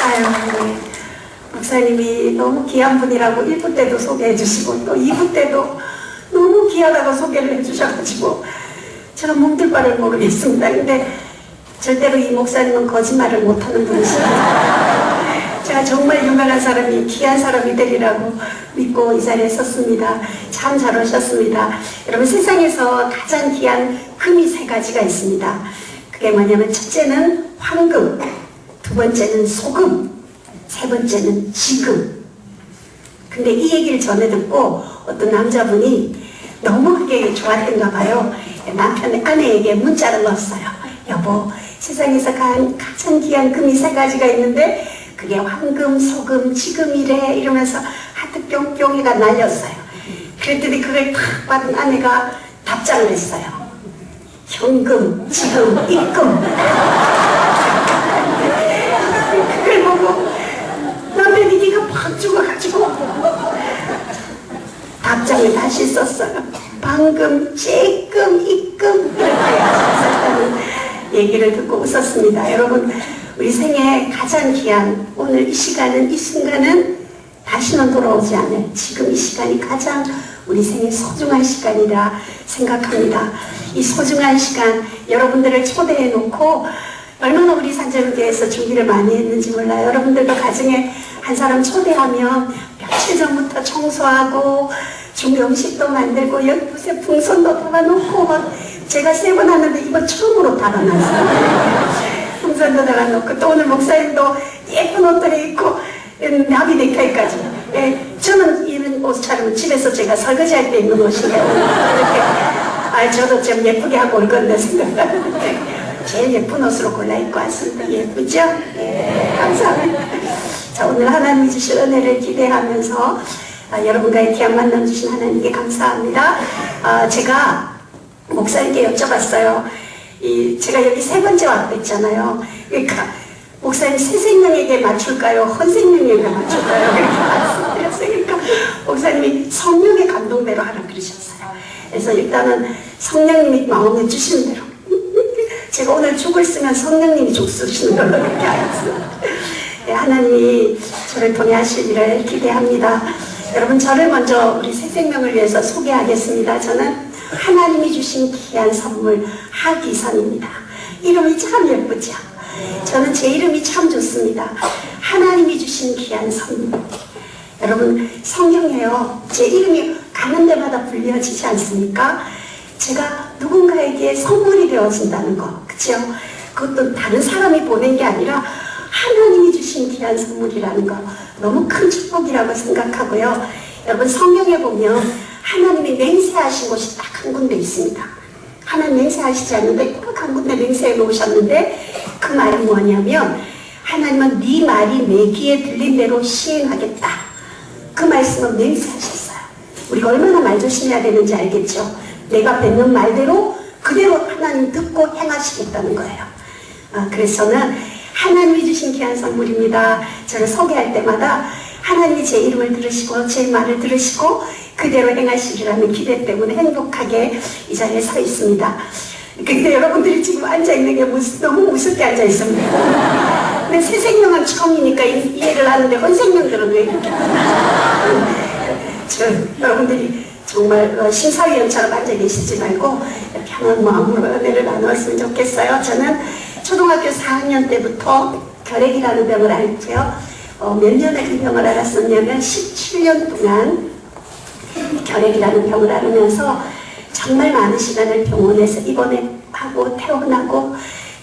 아유, 네. 목사님이 너무 귀한 분이라고 1부 때도 소개해 주시고 또 2부 때도 너무 귀하다고 소개를 해 주셔가지고 제가 몸둘 바를 모르겠습니다. 근데 절대로 이 목사님은 거짓말을 못하는 분이십니다. 제가 정말 유명한 사람이 귀한 사람이 되리라고 믿고 이 자리에 섰습니다. 참 잘 오셨습니다. 여러분, 세상에서 가장 귀한 금이 3가지가 있습니다. 그게 뭐냐면 첫째는 황금, 두 번째는 소금, 세 번째는 지금. 근데 이 얘기를 전해 듣고 어떤 남자분이 너무 그게 좋았던가 봐요. 남편 아내에게 문자를 넣었어요. 여보, 세상에서 가장 귀한 금이 3가지가 있는데 그게 황금, 소금, 지금이래 이러면서 하트 뿅뿅이가 날렸어요. 그랬더니 그걸 탁 받은 아내가 답장을 했어요. 현금, 지금, 입금. 그걸 보고 남편이 기가 팍 죽어가지고 답장을 다시 썼어요. 방금, 쬐끔, 입금 이렇게 썼다는 얘기를 듣고 웃었습니다. 여러분, 우리 생애 가장 귀한 오늘 이 시간은, 이 순간은 다시는 돌아오지 않을 지금 이 시간이 가장 우리 생애 소중한 시간이라 생각합니다. 이 소중한 시간 여러분들을 초대해 놓고 얼마나 우리 산자교회에서 준비를 많이 했는지 몰라요. 여러분들도 가정에 한 사람 초대하면 며칠 전부터 청소하고 준비 음식도 만들고 연못에 풍선도 달아놓고 막 제가 3번 하는데 이번 처음으로 달아놨어요. 풍선도 달아놓고 또 오늘 목사님도 예쁜 옷들을 입고 나비 넥타이까지. 예, 저는 이런 옷 차림은 집에서 제가 설거지할 때 입는 옷이에요. 이렇게 저도 좀 예쁘게 하고 올 건데 생각하는데 제일 예쁜 옷으로 골라 입고 왔습니다. 예쁘죠? 예, 감사합니다. 자, 오늘 하나님이 주실 은혜를 기대하면서 여러분과의 귀한 만남 주신 하나님께 감사합니다. 제가 목사님께 여쭤봤어요. 제가 여기 3번째 왔다 있잖아요. 그러니까 목사님 새 생명에게 맞출까요? 헌 생명에게 맞출까요? 이렇게 말씀드렸어요. 그러니까 목사님이 성령의 감동대로 하라 그러셨어요. 그래서 일단은 성령님이 마음에 주시는 대로 제가 오늘 죽을 쓰면 성령님이 죽 쓰시는 걸로 그렇게 알았어요. 네, 하나님이 저를 통해 하실 일을 기대합니다. 여러분, 저를 먼저 우리 새 생명을 위해서 소개하겠습니다. 저는 하나님이 주신 귀한 선물 하기선입니다. 이름이 참 예쁘죠? 저는 제 이름이 참 좋습니다. 하나님이 주신 귀한 선물. 여러분, 성경에요, 제 이름이 가는 데마다 불려지지 않습니까? 제가 누군가에게 선물이 되어진다는 거, 그쵸? 그것도 다른 사람이 보낸 게 아니라 하나님이 주신 귀한 선물이라는 거 너무 큰 축복이라고 생각하고요. 여러분, 성경에 보면 하나님이 맹세하신 곳이 딱 한 군데 있습니다. 하나님 맹세하시지 않는데 딱 한 군데 맹세해 놓으셨는데 그 말은 뭐냐면 하나님은 네 말이 내 귀에 들린 대로 시행하겠다. 그 말씀은 맹세하셨어요. 우리가 얼마나 말 조심해야 되는지 알겠죠? 내가 뱉는 말대로 그대로 하나님 듣고 행하시겠다는 거예요. 그래서 저는 하나님이 주신 귀한 선물입니다. 저를 소개할 때마다 하나님이 제 이름을 들으시고 제 말을 들으시고 그대로 행하시리라는 기대 때문에 행복하게 이 자리에 서 있습니다. 근데 여러분들이 지금 앉아있는 게 너무 무섭게 앉아있습니다. 근데 새 생명은 처음이니까 이해를 하는데 헌 생명들은 왜 이렇게 여러분들이 정말 심사위원처럼 앉아 계시지 말고 편한 마음으로 은혜를 나누었으면 좋겠어요. 저는 초등학교 4학년 때부터 결핵이라는 병을 앓고요. 몇 년에 그 병을 알았었냐면 17년 동안 결핵이라는 병을 앓으면서 정말 많은 시간을 병원에서 입원하고 퇴원하고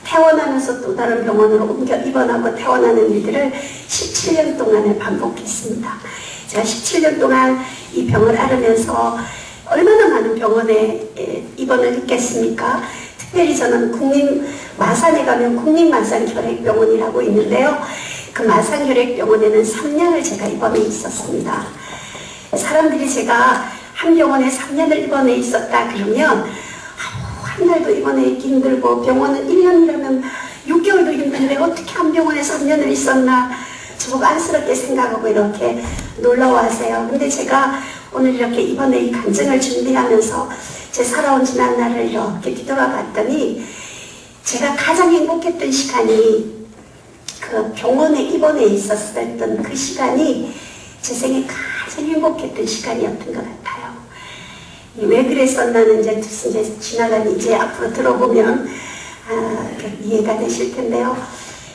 퇴원하면서 또 다른 병원으로 옮겨 입원하고 퇴원하는 일들을 17년 동안을 반복했습니다. 제가 17년 동안 이 병을 앓으면서 얼마나 많은 병원에 입원을 했겠습니까? 특별히 저는 마산에 가면 국립마산결핵병원이라고 있는데요. 그 마산결핵병원에는 3년을 제가 입원해 있었습니다. 사람들이 제가 한 병원에 3년을 입원해 있었다 그러면 한 달도 입원해 있기 힘들고 병원은 1년이라면 6개월도 힘든데 어떻게 한 병원에 3년을 있었나 저보고 안쓰럽게 생각하고 이렇게 놀라워하세요. 근데 제가 오늘 이렇게 이번에 이 간증을 준비하면서 제 살아온 지난 날을 이렇게 뒤돌아봤더니 제가 가장 행복했던 시간이 그 병원에 입원해 있었던 그 시간이 제 생에 가장 행복했던 시간이었던 것 같아요. 왜 그랬었나는 이제 지나간 이제 앞으로 들어보면 이해가 되실 텐데요.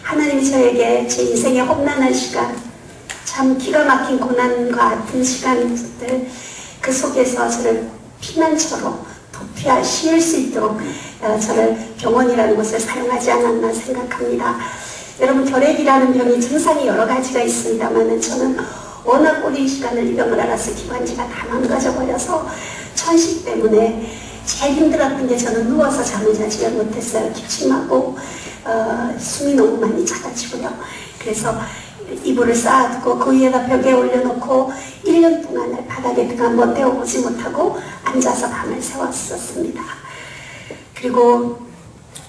하나님이 저에게 제 인생의 험난한 시간, 참 기가 막힌 고난과 같은 시간들 그 속에서 저를 피난처로 도피하 씌울 수 있도록 저를 병원이라는 곳을 사용하지 않았나 생각합니다. 여러분, 결핵이라는 병이 증상이 여러 가지가 있습니다만 저는 워낙 오랜 시간을 이 병을 알아서 기관지가 다 망가져 버려서 천식 때문에 제일 힘들었던 게 저는 누워서 잠을 자지를 못했어요. 기침하고 숨이 너무 많이 차가지고요. 그래서 이불을 쌓아두고 그 위에다 벽에 올려놓고 1년 동안 바닥에 등 한번 떼어보지 못하고 앉아서 밤을 새웠었습니다. 그리고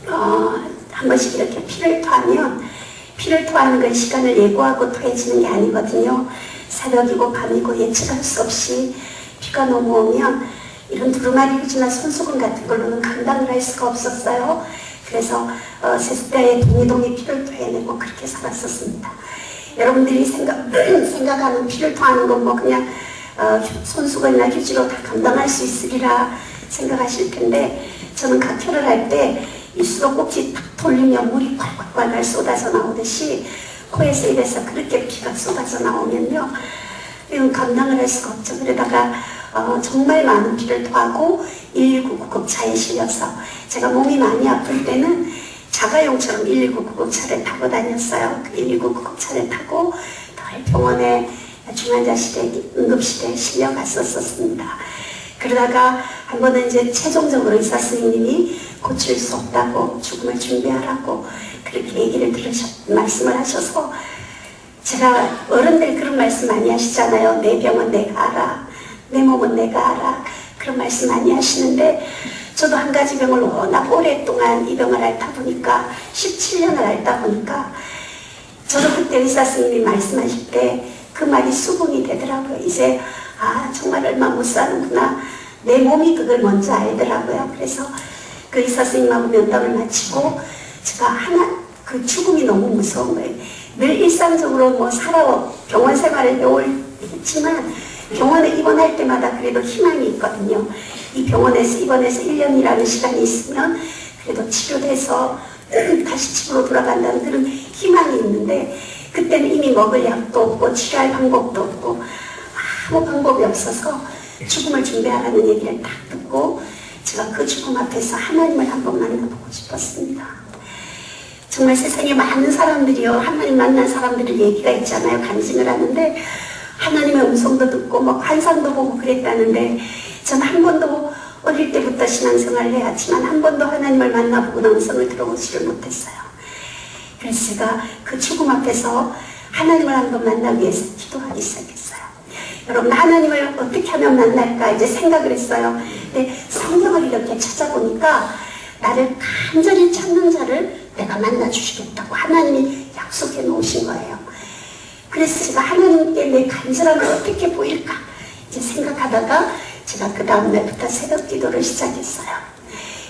한 번씩 이렇게 피를 토하는 건 시간을 예고하고 토해지는 게 아니거든요. 새벽이고 밤이고 예측할 수 없이 피가 넘어오면 이런 두루마리 휴지나 손수건 같은 걸로는 감당을 할 수가 없었어요. 그래서 세숫대에 동이 피를 토해내고 그렇게 살았었습니다. 여러분들이 생각하는 피를 토하는 건 뭐 그냥 손수건이나 휴지로 다 감당할 수 있으리라 생각하실 텐데, 저는 각혈을 할 때 이 수도꼭지 탁 돌리면 물이 콸콸콸 쏟아져 나오듯이 코에서 입에서 그렇게 피가 쏟아져 나오면요, 이건 감당을 할 수가 없죠. 그러다가 정말 많은 피를 토하고 119 구급차에 실려서, 제가 몸이 많이 아플 때는 자가용처럼 119 구급차를 타고 다녔어요. 그 119 구급차를 타고 병원에 중환자실에 응급실에 실려갔었습니다. 그러다가 한 번은 이제 최종적으로 의사 선생님이 고칠 수 없다고, 죽음을 준비하라고 그렇게 얘기를 말씀을 하셔서, 제가 어른들 그런 말씀 많이 하시잖아요. 내 병은 내가 알아, 내 몸은 내가 알아, 그런 말씀 많이 하시는데, 저도 한 가지 병을 워낙 오랫동안 이 병을 앓다 보니까 17년을 앓다 보니까 저도 그때 의사 선생님이 말씀하실 때 그 말이 수긍이 되더라고요. 이제 정말 얼마 못 사는구나, 내 몸이 그걸 먼저 알더라고요. 그래서 그 의사 선생님하고 면담을 마치고 제가 그 죽음이 너무 무서운 거예요. 늘 일상적으로 뭐 병원 생활을 해오겠지만 병원에 입원할 때마다 그래도 희망이 있거든요. 이 병원에서 입원해서 1년이라는 시간이 있으면 그래도 치료돼서 다시 집으로 돌아간다는 그런 희망이 있는데, 그때는 이미 먹을 약도 없고 치료할 방법도 없고 아무 방법이 없어서 죽음을 준비하라는 얘기를 딱 듣고 제가 그 죽음 앞에서 하나님을 한번 만나보고 싶었습니다. 정말 세상에 많은 사람들이요, 하나님 만난 사람들의 얘기가 있잖아요. 간증을 하는데 하나님의 음성도 듣고 뭐 환상도 보고 그랬다는데, 전 한 번도 어릴 때부터 신앙생활을 해왔지만 한 번도 하나님을 만나보고 음성을 들어보지를 못했어요. 그래서 제가 그 죽음 앞에서 하나님을 한번 만나기 위해서 기도하기 시작했어요. 여러분, 하나님을 어떻게 하면 만날까 이제 생각을 했어요. 근데 성경을 이렇게 찾아보니까 나를 간절히 찾는 자를 내가 만나주시겠다고 하나님이 약속해 놓으신 거예요. 그래서 제가 하나님께 내 간절함을 어떻게 보일까 이제 생각하다가 제가 그 다음날부터 새벽 기도를 시작했어요.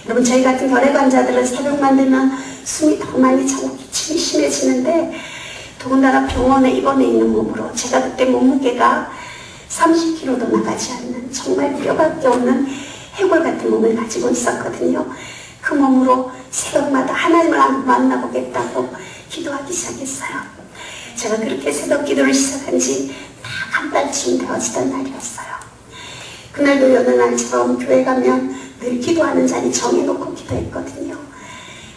여러분, 저희 같은 결핵 환자들은 새벽만 되면 숨이 더 많이 차고 기침이 심해지는데, 더군다나 병원에 입원해 있는 몸으로, 제가 그때 몸무게가 30kg도 나가지 않는 정말 뼈밖에 없는 해골 같은 몸을 가지고 있었거든요. 그 몸으로 새벽마다 하나님을 만나보겠다고 기도하기 시작했어요. 제가 그렇게 새벽 기도를 시작한 지 딱 한 달쯤 되어지던 날이었어요. 그날도 여느 날처럼 교회 가면 늘 기도하는 자리 정해놓고 기도했거든요.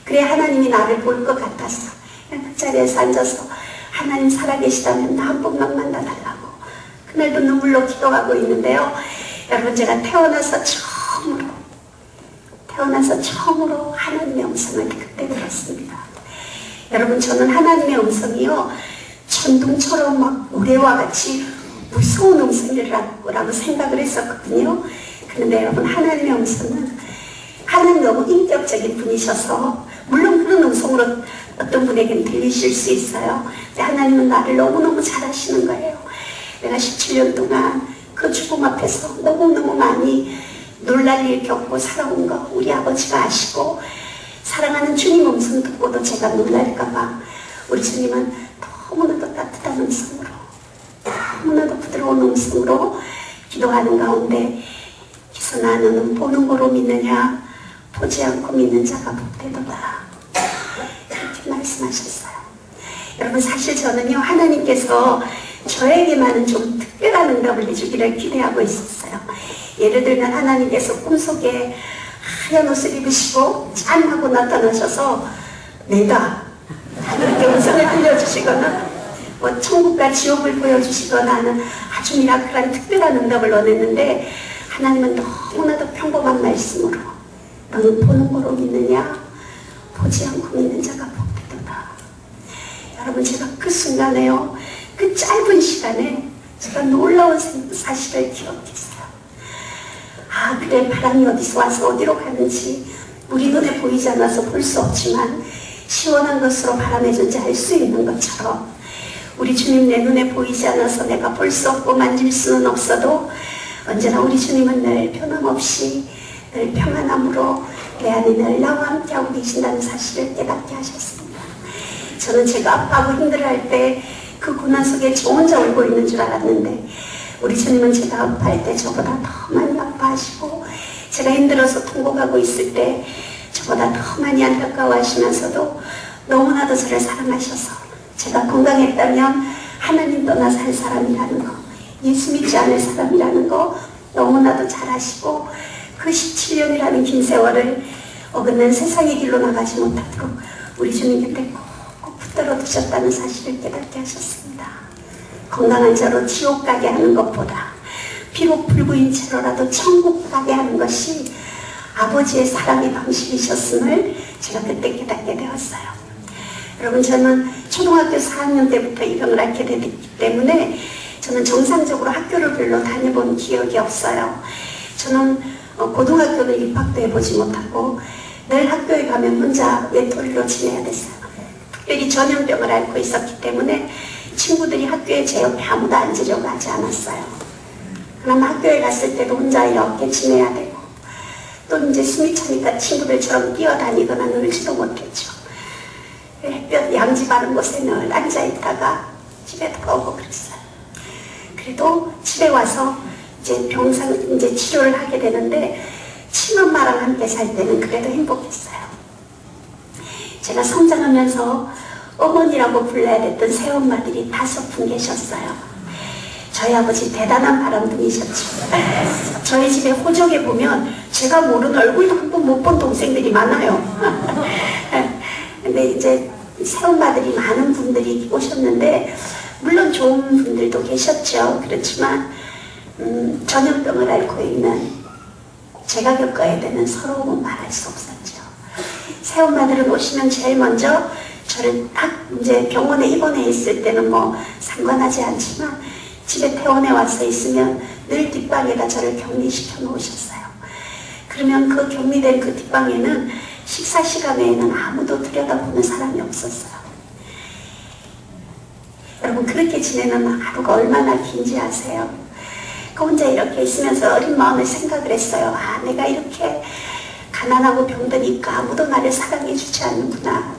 그래, 하나님이 나를 볼 것 같아서 그 자리에서 앉아서 하나님 살아계시다면 나 한 번만 만나달라고 그날도 눈물로 기도하고 있는데요. 여러분, 제가 태어나서 처음으로 하나님의 음성을 그때 들었습니다. 여러분, 저는 하나님의 음성이요, 천둥처럼 막 우레와 같이 무서운 음성이라고 생각을 했었거든요. 그런데 여러분, 하나님의 음성은, 하나님 너무 인격적인 분이셔서 물론 그런 음성으로 어떤 분에게는 들리실 수 있어요. 근데 하나님은 나를 너무너무 잘 아시는 거예요. 내가 17년 동안 그 죽음 앞에서 너무너무 많이 놀랄 일 겪고 살아온 거 우리 아버지가 아시고, 사랑하는 주님 음성 듣고도 제가 놀랄까봐 우리 주님은 너무나도 따뜻한 음성으로, 너무나도 부드러운 음성으로 기도하는 가운데 기서 나는 보는 거로 믿느냐 보지 않고 믿는 자가 복되도다, 이렇게 말씀하셨어요. 여러분, 사실 저는요, 하나님께서 저에게만은 좀 특별한 응답을 해주기를 기대하고 있었어요. 예를 들면 하나님께서 꿈속에 하얀 옷을 입으시고 짠 하고 나타나셔서 내다 이렇게 음성을 들려주시거나 뭐 천국과 지옥을 보여주시거나 하는 아주 미라클한 특별한 응답을 원했는데, 하나님은 너무나도 평범한 말씀으로 너는 보는 거로 믿느냐 보지 않고 믿는 자가 복되도다. 여러분, 제가 그 순간에요, 그 짧은 시간에 제가 놀라운 사실을 기억했어요. 아, 그래, 바람이 어디서 와서 어디로 가는지 우리 눈에 보이지 않아서 볼 수 없지만 시원한 것으로 바람의 존재 알 수 있는 것처럼 우리 주님 내 눈에 보이지 않아서 내가 볼 수 없고 만질 수는 없어도 언제나 우리 주님은 늘 변함없이 늘 평안함으로 내 안에 늘 나와 함께하고 계신다는 사실을 깨닫게 하셨습니다. 저는 제가 아파하고 힘들어할 때 그 고난 속에 저 혼자 울고 있는 줄 알았는데, 우리 주님은 제가 아파할 때 저보다 더 많이 아파하시고, 제가 힘들어서 통곡하고 있을 때 저보다 더 많이 안타까워하시면서도 너무나도 저를 사랑하셔서 제가 건강했다면 하나님 떠나 살 사람이라는 거, 예수 믿지 않을 사람이라는 거 너무나도 잘 아시고, 그 17년이라는 긴 세월을 어긋난 세상의 길로 나가지 못하도록 우리 주님 곁에 꼭 붙들어 두셨다는 사실을 깨닫게 하셨습니다. 건강한 자로 지옥 가게 하는 것보다 비록 불구인 채로라도 천국 가게 하는 것이 아버지의 사랑의 방식이셨음을 제가 그때 깨닫게 되었어요. 여러분, 저는 초등학교 4학년 때부터 입양을 앓게 됐기 때문에 저는 정상적으로 학교를 별로 다녀본 기억이 없어요. 저는 고등학교를 입학도 해보지 못하고 늘 학교에 가면 혼자 외톨이로 지내야 됐어요. 특별히 전염병을 앓고 있었기 때문에 친구들이 학교에 제 옆에 아무도 앉으려고 하지 않았어요. 그러나 학교에 갔을 때도 혼자 이렇게 지내야 되고, 또 이제 숨이 차니까 친구들처럼 뛰어다니거나 놀지도 못했죠. 햇볕 양지 바른 곳에 늘 앉아있다가 집에 돌아오고 그랬어요. 그래도 집에 와서 이제 병상 이제 치료를 하게 되는데, 친엄마랑 함께 살 때는 그래도 행복했어요. 제가 성장하면서 어머니라고 불러야 됐던 새엄마들이 5분 계셨어요. 저희 아버지 대단한 바람둥이셨죠. 저희 집에 호적에 보면 제가 모르는 얼굴도 한 번 못 본 동생들이 많아요. 근데 이제 새엄마들이 많은 분들이 오셨는데, 물론 좋은 분들도 계셨죠. 그렇지만 전염병을 앓고 있는 제가 겪어야 되는 서러움은 말할 수 없었죠. 새엄마들은 오시면 제일 먼저 저를 딱 이제 병원에 입원해 있을 때는 뭐 상관하지 않지만 집에 퇴원해 와서 있으면 늘 뒷방에다 저를 격리시켜 놓으셨어요. 그러면 그 격리된 그 뒷방에는 식사 시간에는 아무도 들여다보는 사람이 없었어요. 여러분, 그렇게 지내는 하루가 얼마나 긴지 아세요? 그 혼자 이렇게 있으면서 어린 마음에 생각을 했어요. 아, 내가 이렇게 가난하고 병드니까 아무도 나를 사랑해 주지 않는구나.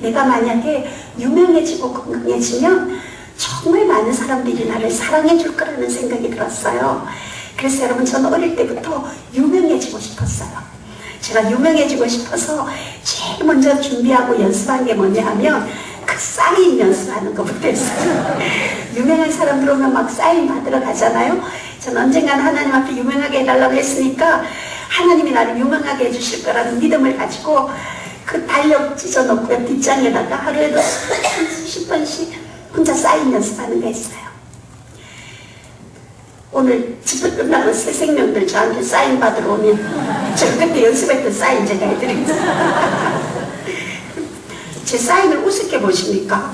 내가 만약에 유명해지고 건강해지면 정말 많은 사람들이 나를 사랑해 줄 거라는 생각이 들었어요. 그래서 여러분, 저는 어릴 때부터 유명해지고 싶었어요. 제가 유명해지고 싶어서 제일 먼저 준비하고 연습한 게 뭐냐 하면 그 사인 연습하는 것부터 했어요. 유명한 사람들 오면 막 사인 받으러 가잖아요. 저는 언젠가는 하나님 앞에 유명하게 해달라고 했으니까 하나님이 나를 유명하게 해주실 거라는 믿음을 가지고 그 달력 찢어놓고 뒷장에다가 하루에도 수십 번씩 혼자 사인 연습하는 거 했어요. 오늘 집회 끝나면 새 생명들 저한테 사인 받으러 오면 제가 그때 연습했던 사인 제가 해드립니다. 제 사인을 우습게 보십니까?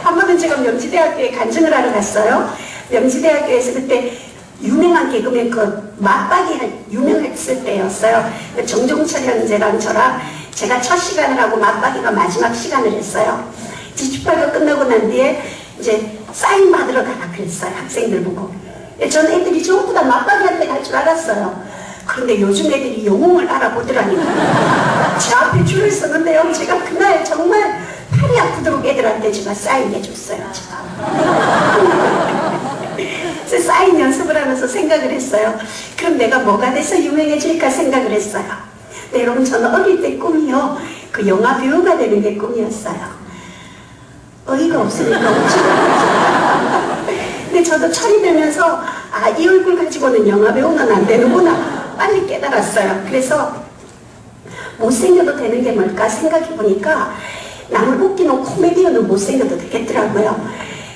한 번은 제가 명지대학교에 간증을 하러 갔어요. 명지대학교에서 그때 유명한 개그맨 그 맞박이 유명했을 때였어요. 정종철 형제랑 저랑 제가 첫 시간을 하고 맞박이가 마지막 시간을 했어요. 집회가 끝나고 난 뒤에 이제 사인 받으러 가라 그랬어요. 학생들 보고. 저는 애들이 전부 다 맞박이한테 갈 줄 알았어요. 그런데 요즘 애들이 영웅을 알아보더라니까. 제 앞에 줄을 서는데요. 제가 그날 정말 팔이 아프도록 애들한테 제가 사인해줬어요. 그래서 사인 연습을 하면서 생각을 했어요. 그럼 내가 뭐가 돼서 유명해질까 생각을 했어요. 네, 여러분, 저는 어릴 때 꿈이요, 그 영화 배우가 되는 게 꿈이었어요. 어이가 없으니까 웃지도 않죠. 근데 저도 철이 들면서 이 얼굴 가지고는 영화 배우는 안 되는구나 빨리 깨달았어요. 그래서 못생겨도 되는 게 뭘까 생각해보니까 남을 웃기는 코미디언은 못생겨도 되겠더라고요.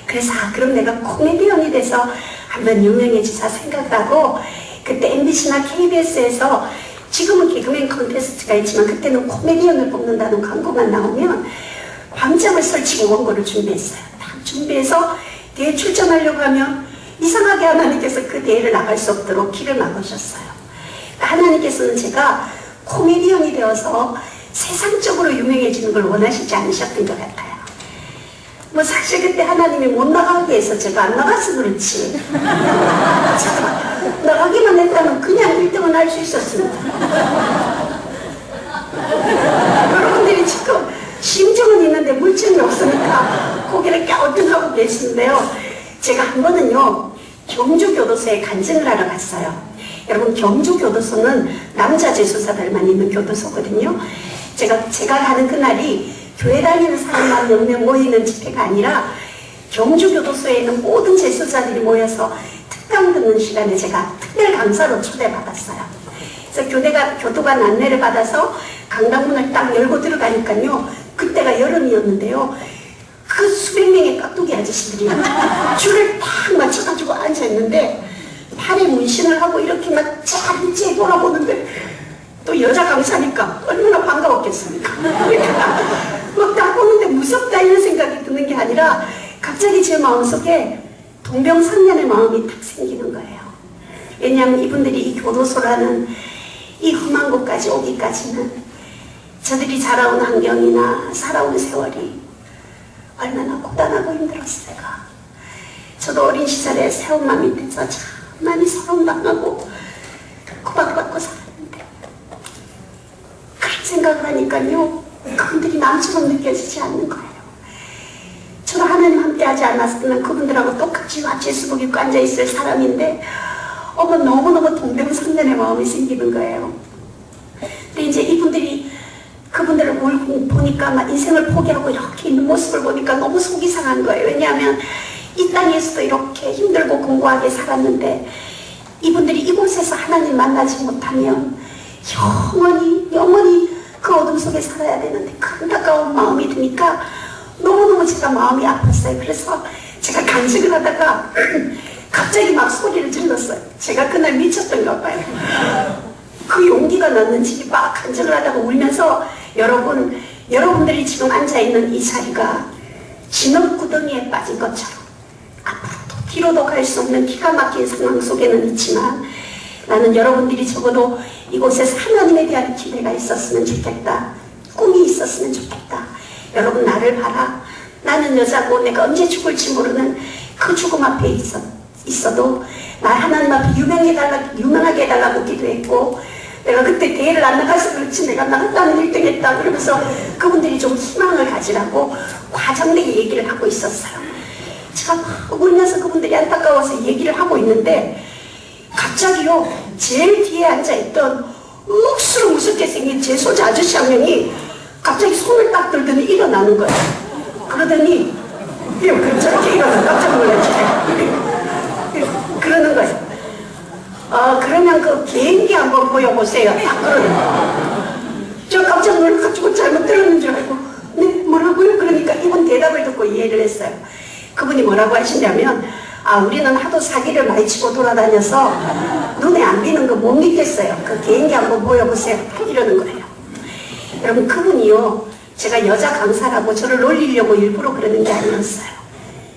그래서 그럼 내가 코미디언이 돼서 한번 유명해지자 생각을 하고, 그때 MBC나 KBS에서 지금은 개그맨 콘테스트가 있지만 그때는 코미디언을 뽑는다는 광고만 나오면 광장을 설치고 원고를 준비했어요. 딱 준비해서 대회 출전하려고 하면 이상하게 하나님께서 그 대회를 나갈 수 없도록 길을 막으셨어요. 하나님께서는 제가 코미디언이 되어서 세상적으로 유명해지는 걸 원하시지 않으셨던 것 같아요. 뭐 사실 그때 하나님이 못 나가게 해서 제가 안 나가서 그렇지, 나가기만 했다면 그냥 1등은 할 수 있었습니다. 여러분들이 지금 심정은 있는데 물증이 없으니까 고개를 갸우뚱하고 계시는데요. 제가 한 번은요, 경주교도소에 간증을 하러 갔어요. 여러분, 경주교도소는 남자 재수사들만 있는 교도소거든요. 제가 가는 그날이 교회 다니는 사람만 몇 명 모이는 집회가 아니라 경주교도소에 있는 모든 재수자들이 모여서 특강 듣는 시간에 제가 특별 강사로 초대받았어요. 그래서 교도관 안내를 받아서 강당문을 딱 열고 들어가니까요, 그때가 여름이었는데요, 그 수백 명의 깍두기 아저씨들이 줄을 딱 맞춰가지고 앉아있는데 팔에 문신을 하고 이렇게 막 짧게 돌아보는데, 또 여자 강사니까 얼마나 반가웠겠습니까? 막 딱 보는데 무섭다 이런 생각이 드는 게 아니라 갑자기 제 마음속에 동병상련의 마음이 딱 생기는 거예요. 왜냐하면 이분들이 이 교도소라는 이 험한 곳까지 오기까지는 저들이 자라온 환경이나 살아온 세월이 얼마나 고단하고 힘들었을까. 저도 어린 시절에 새엄마 밑에서 참 많이 서름당하고 구박받고 살았는데, 그런 생각을 하니까요, 그분들이 남처럼 느껴지지 않는 거예요. 저도 하나님 함께 하지 않았으면 그분들하고 똑같이 와치수복 입고 앉아있을 사람인데, 너무너무 동병상련의 마음이 생기는 거예요. 근데 이제 이분들이, 그분들을 보니까 막 인생을 포기하고 이렇게 있는 모습을 보니까 너무 속이 상한 거예요. 왜냐하면 이 땅에서도 이렇게 힘들고 공고하게 살았는데 이분들이 이곳에서 하나님 만나지 못하면 영원히 그 어둠 속에 살아야 되는데, 그 안타까운 마음이 드니까 너무너무 제가 마음이 아팠어요. 그래서 제가 간증을 하다가 갑자기 막 소리를 질렀어요. 제가 그날 미쳤던가 봐요. 그 용기가 났는지 막 간증을 하다가 울면서, 여러분들이 지금 앉아있는 이 자리가 진흙구덩이에 빠진 것처럼 앞으로도 뒤로도 갈 수 없는 기가 막힌 상황 속에는 있지만, 나는 여러분들이 적어도 이곳에서 하나님에 대한 기대가 있었으면 좋겠다, 꿈이 있었으면 좋겠다. 여러분, 나를 봐라. 나는 여자고 내가 언제 죽을지 모르는 그 죽음 앞에 있어도 나 하나님 앞에 유명하게 해달라고 기도했고, 내가 그때 대회를 안 나가서 그렇지 내가 나갔다는 1등 했다 그러면서 그분들이 좀 희망을 가지라고 과장되게 얘기를 하고 있었어요. 제가 막 울면서 그분들이 안타까워서 얘기를 하고 있는데, 갑자기요, 제일 뒤에 앉아있던 억수로 무섭게 생긴 제 소자 아저씨 한 명이 갑자기 손을 딱 들더니 일어나는 거예요. 그러더니 저렇게 일어나 깜짝 놀랐지. 그러는 거예요. 그러면 그 개인기 한번 보여보세요. 딱 그러는 거예요. 저 깜짝 놀라가지고 잘못 들었는 줄 알고, 네, 뭐라고요? 그러니까 이분 대답을 듣고 이해를 했어요. 그분이 뭐라고 하시냐면, 우리는 하도 사기를 많이 치고 돌아다녀서 눈에 안 띄는 거 못 믿겠어요. 그 개인기 한번 보여보세요. 이러는 거예요. 여러분, 그분이요, 제가 여자 강사라고 저를 놀리려고 일부러 그러는 게 아니었어요.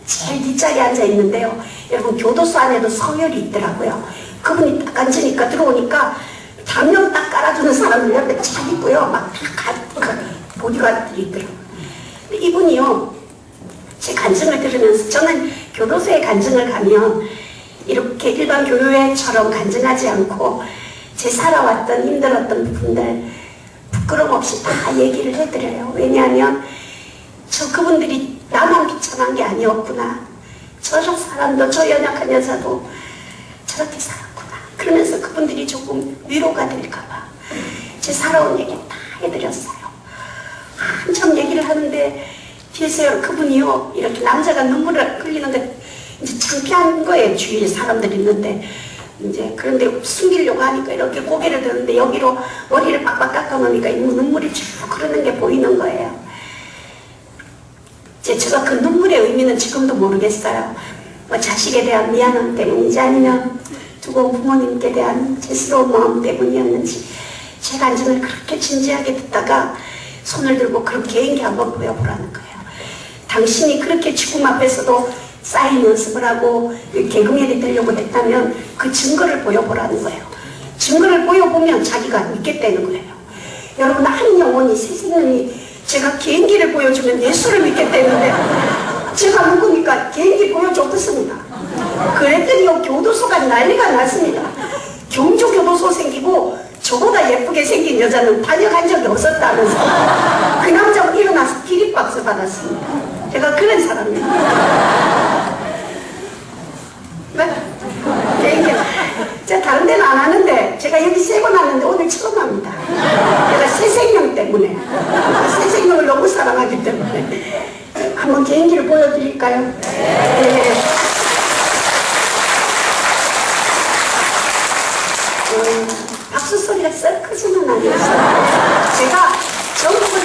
제일 뒷자리에 앉아 있는데요, 여러분, 교도소 안에도 서열이 있더라고요. 그분이 딱 앉으니까 들어오니까 담요 딱 깔아주는 사람들 옆에 쫙 있고요, 막 보디가드들이 있더라고요. 근데 이분이요, 제 간증을 들으면서, 저는 교도소에 간증을 가면 이렇게 일반 교회처럼 간증하지 않고 제 살아왔던 힘들었던 부분들 부끄럼 없이 다 얘기를 해드려요. 왜냐하면 저 그분들이 나만 비참한 게 아니었구나. 저 사람도 저 연약한 여자도 저렇게 살았구나. 그러면서 그분들이 조금 위로가 될까봐 제 살아온 얘기 다 해드렸어요. 한참 얘기를 하는데 뒤에서 그분이요 이렇게 남자가 눈물을 흘리는데 이제 창피한 거예요. 주위에 사람들이 있는데 이제 그런데 숨기려고 하니까 이렇게 고개를 드는데 여기로 머리를 빡빡 깎아놓으니까 눈물이 쭉 흐르는 게 보이는 거예요. 제가 그 눈물의 의미는 지금도 모르겠어요. 뭐 자식에 대한 미안함 때문인지 아니면 두고 부모님께 대한 죄스러운 마음 때문이었는지 제가 안전을 그렇게 진지하게 듣다가 손을 들고 그럼 개인기 한번 보여보라는 거예요. 당신이 그렇게 죽음 앞에서도 사인 연습을 하고 개그맨이 되려고 했다면 그 증거를 보여보라는 거예요. 증거를 보여보면 자기가 믿겠다는 거예요. 여러분 한 영혼이 새 생명이 제가 개인기를 보여주면 예수를 믿겠다는데 제가 누구니까 개인기 보여줬습니다. 그랬더니 교도소가 난리가 났습니다. 경주교도소 생기고 저보다 예쁘게 생긴 여자는 다녀간 적이 없었다면서 그 남자가 일어나서 기립박수 받았습니다. 제가 그런 사람입니다. 개인기 제가 다른 데는 안 하는데 제가 여기 3번 왔는데 오늘 처음 합니다. 제가 새 생명 때문에 새 생명을 너무 사랑하기 때문에 한번 개인기를 보여드릴까요? 네. 박수 소리가 썩 크지는 않았어요. 제가 전국을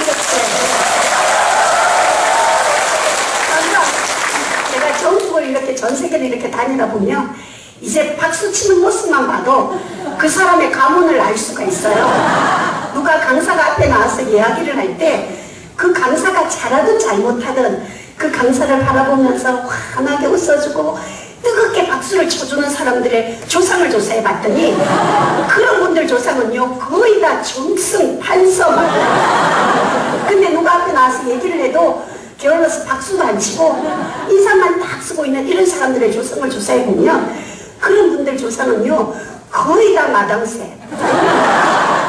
제가 전국을 이렇게 전 세계를 이렇게 다니다 보면 이제 박수 치는 모습만 봐도 그 사람의 가문을 알 수가 있어요. 누가 강사가 앞에 나와서 이야기를 할 때 그 강사가 잘하든 잘못하든 그 강사를 바라보면서 환하게 웃어주고 뜨겁게 박수를 쳐주는 사람들의 조상을 조사해 봤더니 그런 분들 조상은요 거의 다 정승, 판서 근데 누가 앞에 나와서 얘기를 해도 게을러서 박수도 안 치고 인사만 딱 쓰고 있는 이런 사람들의 조상을 조사해 보면 그런 분들 조상은요 거의 다 마당새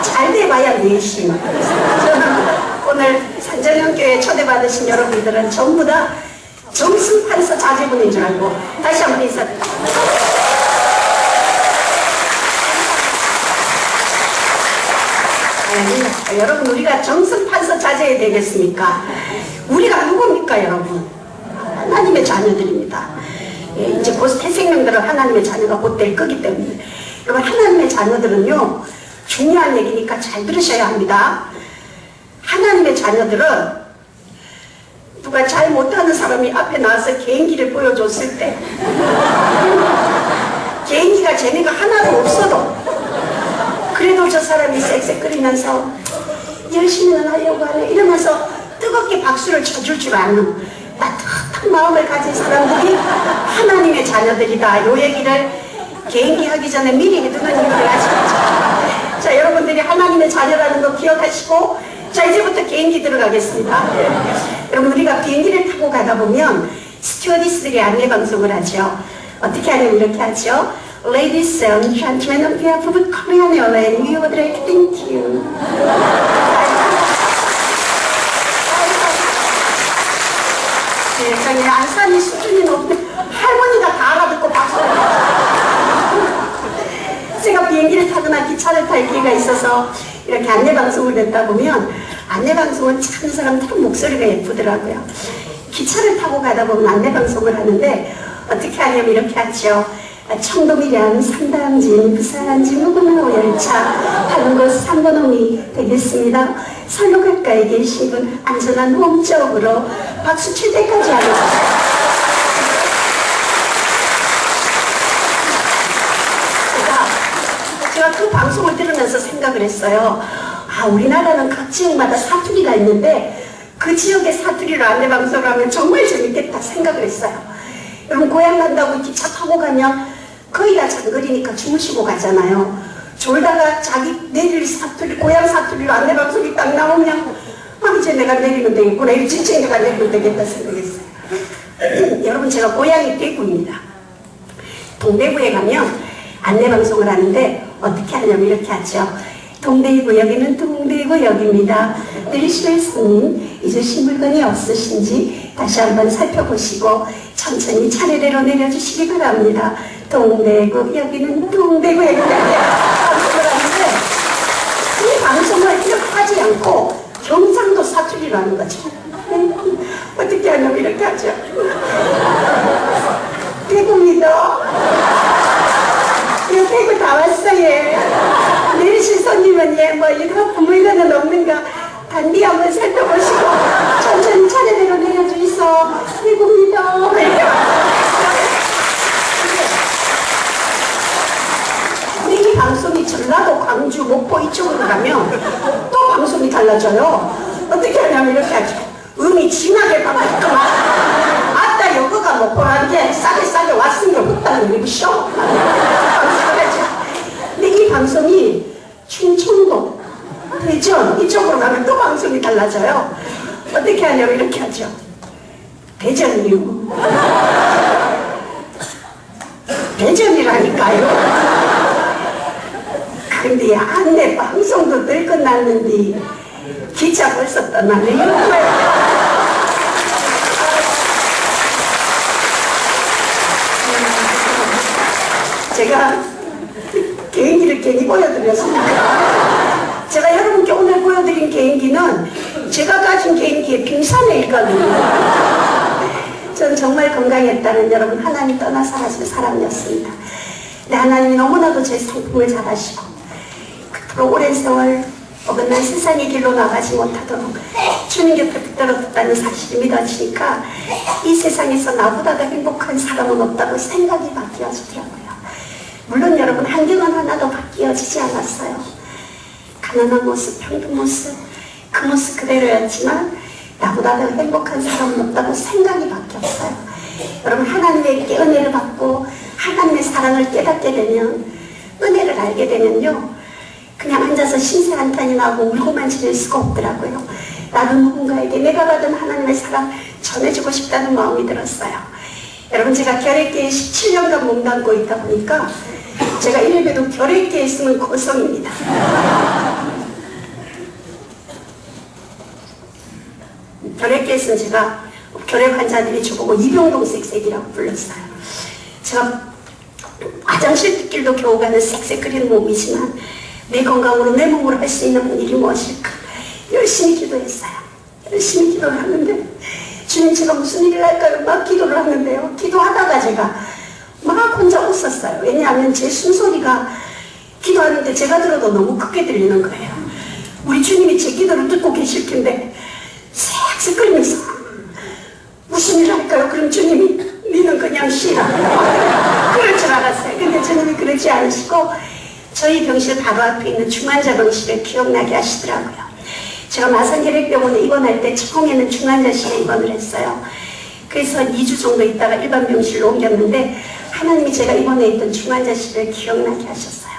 잘 돼봐야 내심. 저는 오늘 산전형교회 초대받으신 여러분들은 전부 다 정승판서 자제분인 줄 알고 다시 한번 인사드립니다. 여러분 우리가 정승판서 자제해야 되겠습니까? 우리가 누굽니까 여러분? 하나님의 자녀들입니다. 이제 곧 새 생명들은 하나님의 자녀가 곧 될 거기 때문에 여러분 하나님의 자녀들은요 중요한 얘기니까 잘 들으셔야 합니다. 하나님의 자녀들은 누가 잘 못하는 사람이 앞에 나와서 개인기를 보여줬을 때 개인기가 재미가 하나도 없어도 그래도 저 사람이 쌕쌕거리면서 열심히는 하려고 하네 이러면서 뜨겁게 박수를 쳐줄 줄 아는 따뜻한 마음을 가진 사람들이 하나님의 자녀들이다. 요 얘기를 개인기 하기 전에 미리 해두는 이유를 아시겠죠? 자, 여러분들이 하나님의 자녀라는 거 기억하시고 자, 이제부터 개인기 들어가겠습니다. 여러분 우리가 비행기를 타고 가다 보면 스튜어디스들이 안내방송을 하죠. 어떻게 하냐면 이렇게 하죠. Ladies and gentlemen, on behalf of Korean Airlines, we would like to thank you. 세상에 안산이 수준이 높은 할머니가 다 알아듣고 박수. 제가 비행기를 타거나 기차를 탈 기회가 있어서 이렇게 안내방송을 듣다 보면 안내방송은 참 사람들은 목소리가 예쁘더라고요. 기차를 타고 가다 보면 안내방송을 하는데 어떻게 하냐면 이렇게 하죠. 청도밀양, 삼당진, 부산진, 무궁화 열차 타는 곳 3번홈이 되겠습니다. 선로 가까이 계신 분 안전한 홈쪽으로 박수 칠 때까지 하겠습니다. 제가 그 방송을 들으면서 생각을 했어요. 아, 우리나라는 각 지역마다 사투리가 있는데 그 지역의 사투리로 안내방송을 하면 정말 재밌겠다 생각을 했어요. 여러분 고향 간다고 기차 타고 가면 거의 다 장거리니까 주무시고 가잖아요. 졸다가 자기 내릴 사투리, 고향 사투리로 안내방송이 딱 나오면 아, 이제 내가 내리면 되겠구나. 이 진짜 내가 내리면 되겠다 생각했어요. 여러분 제가 고향이 대구입니다. 동대구에 가면 안내방송을 하는데 어떻게 하냐면 이렇게 하죠. 동대구역에는 동대구역입니다. 내리실 손님 잊으신 물건이 없으신지 다시 한번 살펴보시고 천천히 차례대로 내려주시기 바랍니다. 동대구, 여기는 동대구에 방송을 하는데 이 방송을 이렇게 하지 않고 경상도 사투리로 하는 거죠. 어떻게 하냐면 이렇게 하죠. 대구입니다. 이 대구 다 왔어, 예. 내리실 손님은 예, 뭐 이거 물건은 없는가 단디 한번 살펴보시고 천천히 차례대로 내려주이소. 대구입니다. 근데 이 방송이 전라도, 광주, 목포 이쪽으로 가면 또 방송이 달라져요. 어떻게 하냐면 이렇게 하죠. 음이 진하게 바뀌었구만. 아따 여거가 목포라는 게 싸게 왔으니까 못다는 얘기쇼. 근데 이 방송이 충청도, 대전 이쪽으로 가면 또 방송이 달라져요. 어떻게 하냐면 이렇게 하죠. 대전이요. 대전이라니까요. 근데 안내 방송도 늘 끝났는데 기차 벌써 떠나네요. 제가 개인기를 괜히 보여드렸습니다. 제가 여러분께 오늘 보여드린 개인기는 제가 가진 개인기의 빙산에 있거든요. 저는 정말 건강했다는 여러분, 하나님 떠나 사라진 사람이었습니다. 근데 하나님이 너무나도 제 성품을 잘 아시고 그토록 오랜 세월 어긋난 세상의 길로 나가지 못하도록 주님 곁에 붙들었다는 사실이 믿어지니까 이 세상에서 나보다 더 행복한 사람은 없다고 생각이 바뀌어지더라고요. 물론 여러분, 환경은 하나도 바뀌어지지 않았어요. 가난한 모습, 평균 모습, 그 모습 그대로였지만 나보다 더 행복한 사람은 없다고 생각이 바뀌었어요. 여러분, 하나님에게 은혜를 받고 하나님의 사랑을 깨닫게 되면, 은혜를 알게 되면요, 그냥 앉아서 신세 한탄이 나고 울고만 지낼 수가 없더라고요. 나도 누군가에게 내가 받은 하나님의 사랑 전해주고 싶다는 마음이 들었어요. 여러분, 제가 결핵계에 17년간 몸담고 있다 보니까 제가 이래봬도 결핵계에 있으면 고성입니다. 결핵계에 있으면 제가 결핵 환자들이 저보고 이병동 쌕쌕이라고 불렀어요. 제가 화장실 길도 겨우 가는 쌕쌕거리는 몸이지만 내 건강으로, 내 몸으로 할 수 있는 일이 무엇일까? 열심히 기도했어요. 열심히 기도를 하는데 주님, 제가 무슨 일을 할까요? 막 기도를 하는데요, 기도하다가 제가 막 혼자 웃었어요. 왜냐하면 제 숨소리가 기도하는데 제가 들어도 너무 크게 들리는 거예요. 우리 주님이 제 기도를 듣고 계실 텐데 쌕쌕거리면서 무슨 일을 할까요? 그럼 주님이 니는 그냥 쉬라 그럴 줄 알았어요. 근데 주님이 그러지 않으시고 저희 병실 바로 앞에 있는 중환자 병실을 기억나게 하시더라고요. 제가 마산혈액병원에 입원할 때 처음에는 중환자실에 입원을 했어요. 그래서 2주 정도 있다가 일반 병실로 옮겼는데 하나님이 제가 입원해 있던 중환자실을 기억나게 하셨어요.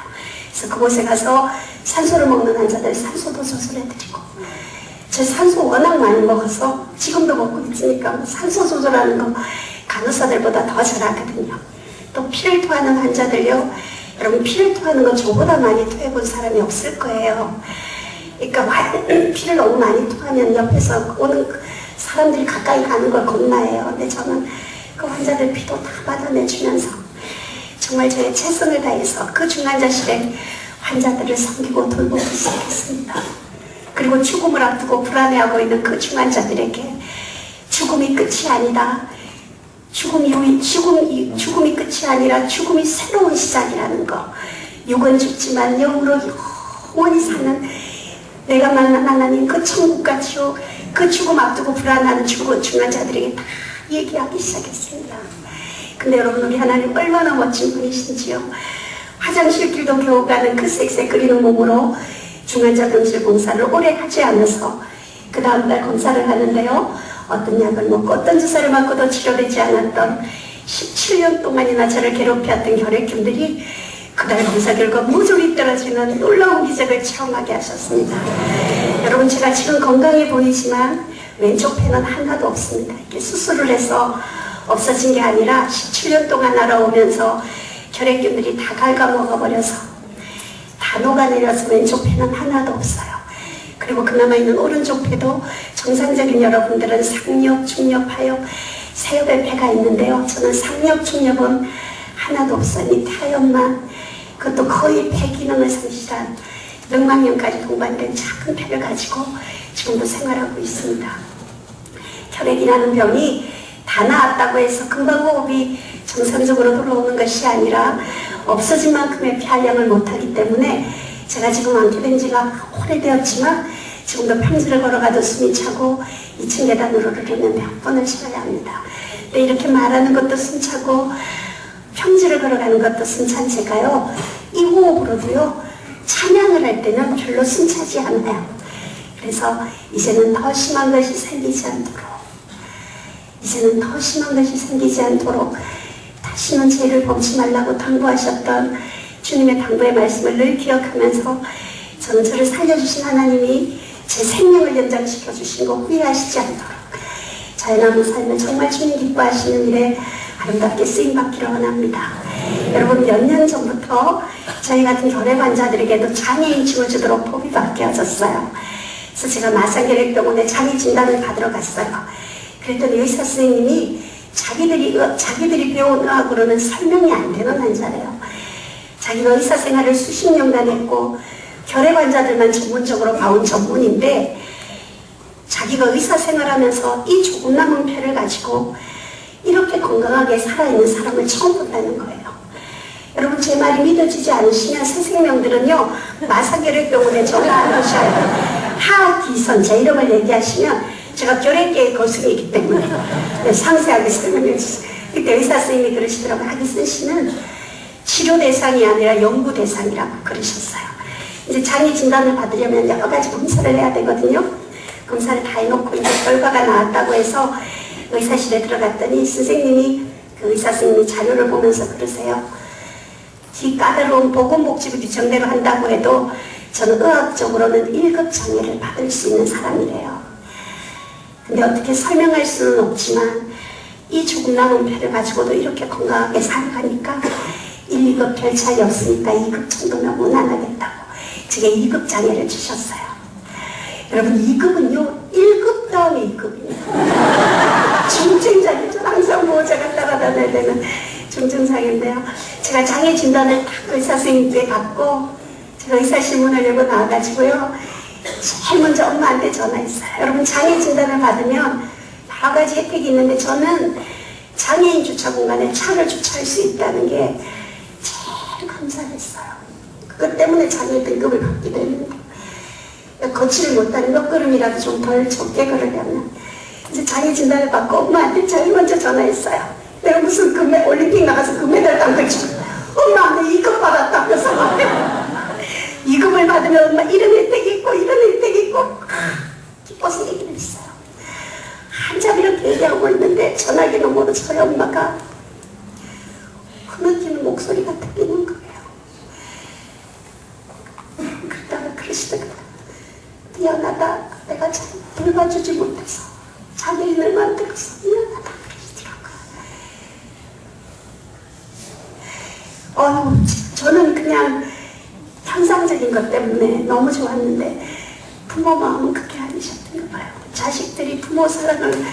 그래서 그곳에 가서 산소를 먹는 환자들 산소도 조절해드리고, 제 산소 워낙 많이 먹어서 지금도 먹고 있으니까 산소 조절하는 거 간호사들보다 더 잘하거든요. 또 피를 토하는 환자들요, 여러분, 피를 토하는 건 저보다 많이 토해본 사람이 없을 거예요. 그러니까 피를 너무 많이 토하면 옆에서 오는 사람들이 가까이 가는 걸 겁나해요. 근데 저는 그 환자들 피도 다 받아내주면서 정말 저의 최선을 다해서 그 중환자실에 환자들을 섬기고 돌보기 시작했습니다. 그리고 죽음을 앞두고 불안해하고 있는 그 중환자들에게 죽음이 끝이 아니다, 죽음이 끝이 아니라 죽음이 새로운 시작이라는 거, 육은 죽지만 영으로 영원히 사는 내가 만난 하나님 그 천국같이요, 그 죽음 앞두고 불안한 중환자들에게 다 얘기하기 시작했습니다. 근데 여러분, 우리 하나님 얼마나 멋진 분이신지요. 화장실 길도 겨우 가는 그 쌕쌕거리는 몸으로 중환자 병실 검사를 오래 하지 않아서 그 다음날 검사를 하는데요, 어떤 약을 먹고 어떤 주사를 맞고도 치료되지 않았던 17년 동안이나 저를 괴롭혔던 혈액균들이 그날 검사 결과 무조리 떨어지는 놀라운 기적을 체험하게 하셨습니다. 여러분, 제가 지금 건강해 보이지만 왼쪽 폐는 하나도 없습니다. 이게 수술을 해서 없어진 게 아니라 17년 동안 알아오면서 혈액균들이 다 갉아먹어버려서 다 녹아내려서 왼쪽 폐는 하나도 없어요. 그리고 그나마 있는 오른쪽 배도 정상적인 여러분들은 상엽, 중엽, 하엽, 세엽의 배가 있는데요. 저는 상엽, 중엽은 하나도 없으니 타엽만, 그것도 거의 폐 기능을 상실한 늑막염까지 동반된 작은 폐를 가지고 지금도 생활하고 있습니다. 혈액이라는 병이 다 나았다고 해서 금방 호흡이 정상적으로 돌아오는 것이 아니라 없어진 만큼의 폐활량을 못하기 때문에 제가 지금 안게 된 지가 오래되었지만 지금도 평지를 걸어가도 숨이 차고 2층 계단으로 오르려면 몇 번을 쉬어야 합니다. 근데 이렇게 말하는 것도 숨차고 평지를 걸어가는 것도 숨찬 제가요, 이 호흡으로도요 찬양을 할 때는 별로 숨차지 않아요. 그래서 이제는 더 심한 것이 생기지 않도록 다시는 죄를 범치 말라고 당부하셨던 주님의 당부의 말씀을 늘 기억하면서 저는 저를 살려주신 하나님이 제 생명을 연장시켜 주신 거 후회하시지 않도록 저의 남은 삶을 정말 주님 기뻐하시는 일에 아름답게 쓰임받기를 원합니다. 여러분, 몇 년 전부터 저희 같은 결핵 환자들에게도 장애인증을 주도록 법이 바뀌어졌어요. 그래서 제가 마산계획병원에 장애 진단을 받으러 갔어요. 그랬더니 의사 선생님이 자기들이 배운 의학으로는 설명이 안 되는 환자래요. 자기가 의사 생활을 수십 년간 했고 결핵 환자들만 전문적으로 봐온 전문인데 자기가 의사 생활하면서 이 조금 남은 폐를 가지고 이렇게 건강하게 살아있는 사람을 처음 본다는 거예요. 여러분, 제 말이 믿어지지 않으시면 새 생명들은요 마산계획병원에 전화 안 하셔요. 하기선 제 이름을 얘기하시면 제가 결핵계의 거승이기 때문에 상세하게 설명해 주세요. 그때 의사 선생님이 그러시더라고요. 하기선 씨는 치료 대상이 아니라 연구 대상이라고 그러셨어요. 이제 장애 진단을 받으려면 여러 가지 검사를 해야 되거든요. 검사를 다 해놓고 이제 결과가 나왔다고 해서 의사실에 들어갔더니 선생님이, 그 의사 선생님이 자료를 보면서 그러세요. 이 까다로운 보건복지부 규정대로 한다고 해도 저는 의학적으로는 1급 장애를 받을 수 있는 사람이래요. 근데 어떻게 설명할 수는 없지만 이 조금 남은 폐를 가지고도 이렇게 건강하게 살아가니까 1, 2급 별 차이 없으니까 2급 정도면 무난하겠다고 제게 2급 장애를 주셨어요. 여러분, 2급은요 1급 다음에 2급입니다. 중증장애죠. 항상 보호자가 따라다녀야 되는 중증장애인데요. 제가 장애 진단을 딱 의사 선생님께 받고 제가 의사신문을 내고 나와가지고요 제일 먼저 엄마한테 전화했어요. 여러분, 장애 진단을 받으면 여러 가지 혜택이 있는데 저는 장애인 주차 공간에 차를 주차할 수 있다는 게 제일 감사했어요. 그것 때문에 장애 등급을 받기도 했는데 걷지를 못하는 몇 걸음이라도 좀 덜 적게 걸으려면 이제 장애 진단을 받고 엄마한테 제일 먼저 전화했어요. 내가 무슨 올림픽 나가서 금메달 딴 거지. 엄마, 내 2급 받았다면서. 2급을 받으면 엄마 이런 혜택이 있고 이런 혜택이 있고 기뻐서 얘기를 했어요. 한참 이렇게 얘기하고 있는데 전화기 너머로 저희 엄마가 흐느끼는 목소리가 들리는 거예요. 그러다가 그러시더라고요. 미안하다, 내가 잘 돌봐주지 못해서 장애인을 만들어서 미안하다 그러시더라고요. 저는 그냥 형상적인 것 때문에 너무 좋았는데 부모 마음은 그렇게 아니셨던가 봐요. 자식들이 부모 사랑을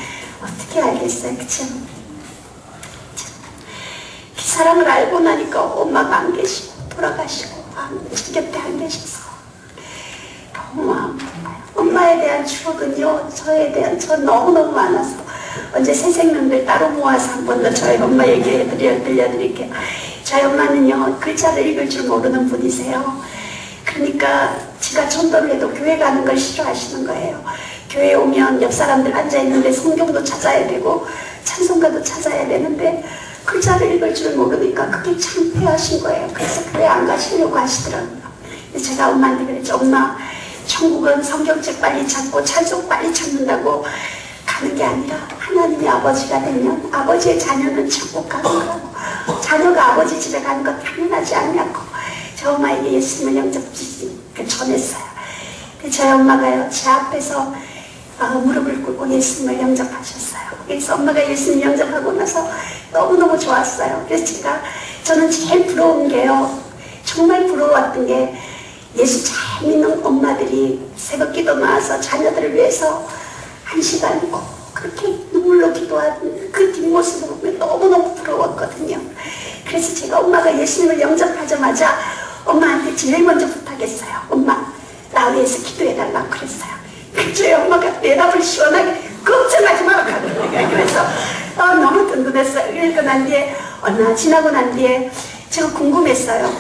어떻게 알겠어요, 그쵸? 그 사랑을 알고 나니까 엄마가 안 계시고 돌아가시고 제 곁에 안 계셔서 너무 마음 아파요. 엄마에 대한 추억은요, 저에 대한 너무너무 많아서 언제 새 생명들 따로 모아서 한 번 더 저희 엄마 얘기 들려드릴게요. 저희 엄마는요 글자를 읽을 줄 모르는 분이세요. 그러니까 제가 전도를 해도 교회 가는 걸 싫어하시는 거예요. 교회 오면 옆 사람들 앉아있는데 성경도 찾아야 되고 찬송가도 찾아야 되는데 글자를 읽을 줄 모르니까 그게 창피하신 거예요. 그래서 교회 안 가시려고 하시더라고요. 제가 엄마한테 그랬죠. 엄마, 천국은 성경책 빨리 찾고 찬송 빨리 찾는다고 가는 게 아니라 하나님의 아버지가 되면 아버지의 자녀는 천국 가는 거고 자녀가 아버지 집에 가는 거 당연하지 않냐고 저 엄마에게 예수님을 전했어요. 저희 엄마가요 제 앞에서 무릎을 꿇고 예수님을 영접하셨어요. 그래서 엄마가 예수님 영접하고 나서 너무너무 좋았어요. 그래서 저는 제일 부러운 게요, 정말 부러웠던 게 예수 잘 믿는 엄마들이 새벽 기도 나와서 자녀들을 위해서 1시간 꼭 그렇게 눈물로 기도하는 그 뒷모습을 보면 너무너무 부러웠거든요. 그래서 제가 엄마가 예수님을 영접하자마자 엄마한테 제일 먼저 부탁했어요. 엄마, 나 위해서 기도해달라고 그랬어요. 저희 엄마가 대답을 시원하게 걱정하지 마라 하더라고요. 그래서 너무 든든했어요. 그러고 난 뒤에 얼마 지나고 난 뒤에 제가 궁금했어요.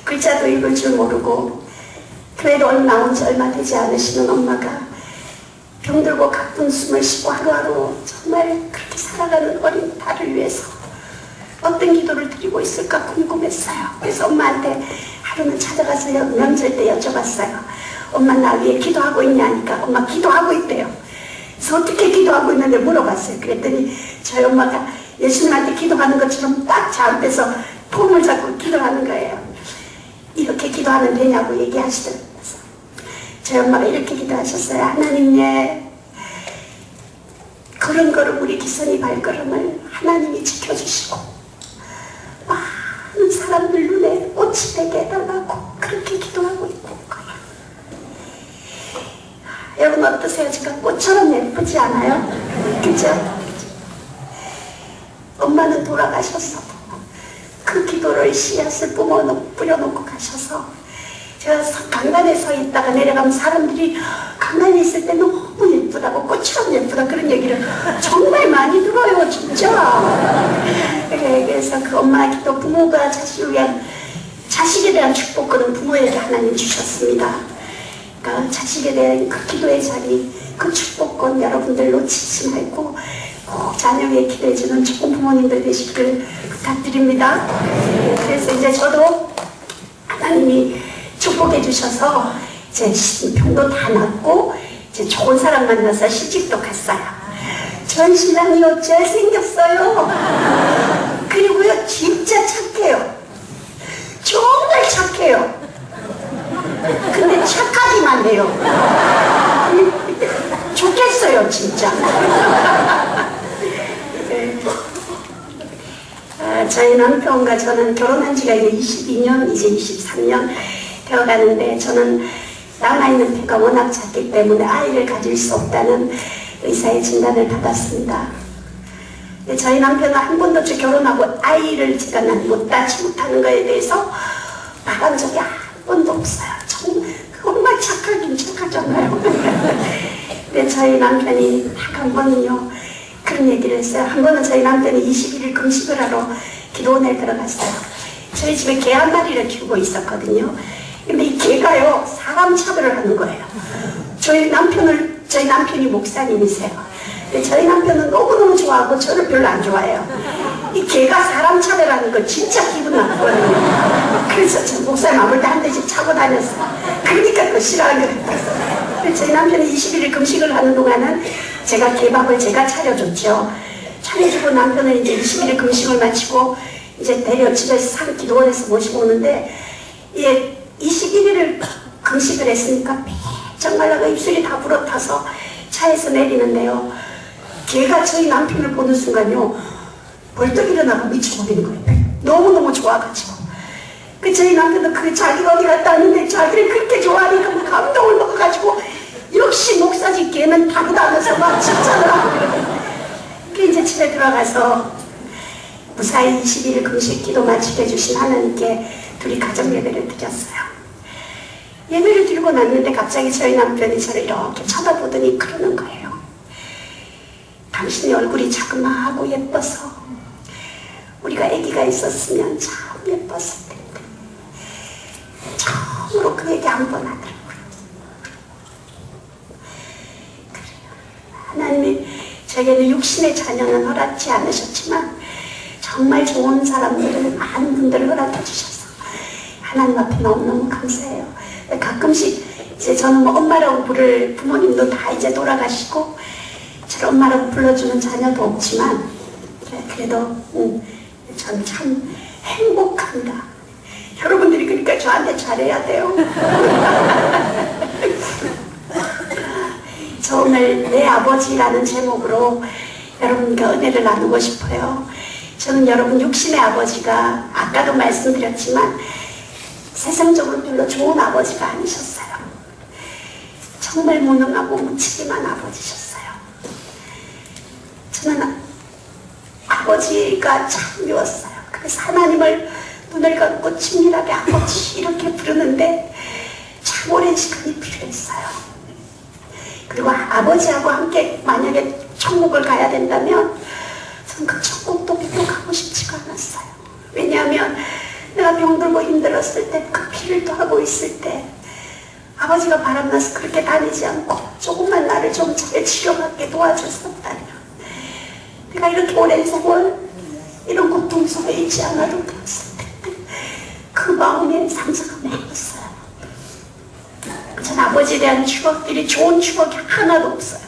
글자도 읽을 줄 모르고 교회로 나온 지 얼마 되지 않으시는 엄마가 병들고 가쁜 숨을 쉬고 하루하루 정말 그렇게 살아가는 어린 딸을 위해서 어떤 기도를 드리고 있을까 궁금했어요. 그래서 엄마한테 하루는 찾아가서 명절 때 여쭤봤어요. 엄마 나 위해 기도하고 있냐니까 엄마 기도하고 있대요. 그래서 어떻게 기도하고 있는데 물어봤어요. 그랬더니 저희 엄마가 예수님한테 기도하는 것처럼 딱 제 앞에서 폼을 잡고 기도하는 거예요. 이렇게 기도하면 되냐고 얘기하시더라고요. 저희 엄마가 이렇게 기도하셨어요. 하나님, 걸음걸음 우리 기선이 발걸음을 하나님이 지켜주시고 많은 사람들 눈에 꽃이 되게 해달라고 그렇게 기도하고 있는 거예요. 여러분 어떠세요? 제가 꽃처럼 예쁘지 않아요? 그죠? 엄마는 돌아가셔서 그 기도를 씨앗을 뿌려놓고 가셔서 제가 강단에 서 있다가 내려가면 사람들이 강단에 있을 때 너무 예쁘다고 꽃처럼 예쁘다 그런 얘기를 정말 많이 들어요. 진짜. 그래서 그 엄마의 기도, 부모가 자식에 대한 축복권은 부모에게 하나님 주셨습니다. 그러니까 자식에 대한 그 기도의 자리, 그 축복권 여러분들 놓치지 말고 꼭 자녀 위해 기도해주는 좋은 부모님들 되시길 부탁드립니다. 그래서 이제 저도 하나님이 축복해 주셔서 이제 병도 다 낫고 이제 좋은 사람 만나서 시집도 갔어요. 전 신랑이요 잘생겼어요. 그리고요 진짜 착해요. 정말 착해요. 근데 착하기만 해요. 좋겠어요 진짜. 저희 남편과 저는 결혼한 지가 이제 22년, 이제 23년 되어가는데 저는 남아있는 피가 워낙 작기 때문에 아이를 가질 수 없다는 의사의 진단을 받았습니다. 저희 남편은 한 번도 결혼하고 아이를 제가 못 낳지 못하는 것에 대해서 말한 적이 한 번도 없어요. 정말 착하긴 착하잖아요. 근데 저희 남편이 딱 한 번은요 그런 얘기를 했어요. 한 번은 저희 남편이 21일 금식을 하러 기도원에 들어갔어요. 저희 집에 개 한 마리를 키우고 있었거든요. 근데 이 개가요 사람 차별을 하는 거예요. 저희 남편이 목사님이세요. 근데 저희 남편은 너무너무 좋아하고 저를 별로 안 좋아해요. 이 개가 사람 차별하는 거 진짜 기분 나쁘거든요. 그래서 저 목사님 아무 때 한 대씩 차고 다녔어요. 그러니까 더 싫어하는 거예요. 저희 남편이 21일 금식을 하는 동안은 제가 개밥을 제가 차려줬죠. 차려주고 남편은 이제 21일 금식을 마치고 이제 데려 집에서 기도원에서 모시고 오는데 예, 21일을 금식을 했으니까 정말로 입술이 다 불어타서 차에서 내리는데요. 걔가 저희 남편을 보는 순간요 벌떡 일어나고 미쳐버리는 거예요. 너무너무 좋아가지고. 저희 남편도 자기가 어디 갔다 왔는데 자기를 그렇게 좋아하니까 감동을 먹어가지고 역시 목사지 걔는 다르다 하면서 막 칭찬을 하고. 이제 집에 들어가서 무사히 21일 금식 기도 마치게 해주신 하나님께 둘이 가정 예배를 드렸어요. 예배를 드리고 났는데 갑자기 저희 남편이 저를 이렇게 쳐다보더니 그러는 거예요. 당신의 얼굴이 자그마하고 예뻐서 우리가 아기가 있었으면 참 예뻤을 텐데. 처음으로 그 얘기 한 번 하더라고요. 그래요. 하나님이 저에게는 육신의 자녀는 허락지 않으셨지만 정말 좋은 사람들을 많은 분들을 허락해 주셔서 하나님 앞에 너무너무 감사해요. 가끔씩 이제 저는 뭐 엄마라고 부를 부모님도 다 이제 돌아가시고 저를 엄마라고 불러주는 자녀도 없지만 그래도 전 참 행복합니다. 여러분들이 그러니까 저한테 잘해야 돼요. 저 오늘 내 아버지라는 제목으로 여러분과 은혜를 나누고 싶어요. 저는 여러분 육신의 아버지가 아까도 말씀드렸지만 세상적으로 별로 좋은 아버지가 아니셨어요. 정말 무능하고 무책임한 아버지셨어요. 저는 아버지가 참 미웠어요. 그래서 하나님을 눈을 감고 친밀하게 아버지 이렇게 부르는데 참 오랜 시간이 필요했어요. 그리고 아버지하고 함께 만약에 천국을 가야 된다면 저는 그 천국도 별로 가고 싶지가 않았어요. 왜냐하면 내가 병들고 힘들었을 때 그 피를 토하고 있을 때 아버지가 바람나서 그렇게 다니지 않고 조금만 나를 좀 잘 치료받게 도와줬었다면 내가 이렇게 오랜 세월 이런 고통 속에 있지 않아도 되었을 텐데 그 마음에 상처가 많았어요. 전 아버지에 대한 추억들이 좋은 추억이 하나도 없어요.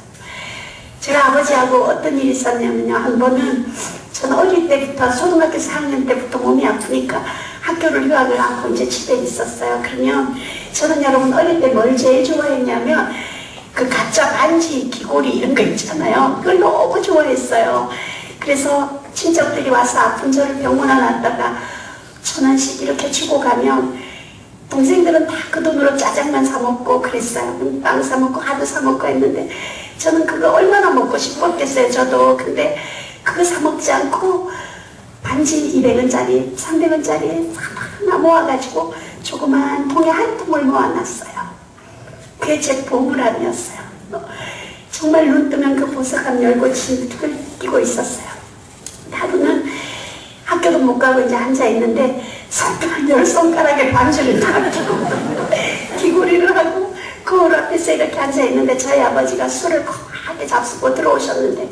제가 아버지하고 어떤 일이 있었냐면요. 한 번은 저는 어릴 때부터 초등학교 4학년 때부터 몸이 아프니까 학교를 휴학을 하고 이제 집에 있었어요. 그러면 저는 여러분 어릴 때 뭘 제일 좋아했냐면 그 가짜 반지, 귀걸이 이런 거 있잖아요. 그걸 너무 좋아했어요. 그래서 친척들이 와서 아픈 저를 병원에 놨다가 1,000원씩 이렇게 주고 가면 동생들은 다 그 돈으로 짜장면 사 먹고 그랬어요. 빵 사 먹고 하도 사 먹고 했는데 저는 그거 얼마나 먹고 싶었겠어요. 저도. 근데 그거 사 먹지 않고 반지 200원짜리, 300원짜리 하나 모아가지고 조그만 통에 한 통을 모아놨어요. 그게 제 보물함이었어요. 정말 눈 뜨면 그 보석함 열고 진흙을 끼고 있었어요. 하루는 학교도 못 가고 이제 앉아있는데 손가락 10손가락에 반지를 다 끼고 귀걸이를 하고 거울 앞에서 이렇게 앉아있는데 저희 아버지가 술을 거하게 잡수고 들어오셨는데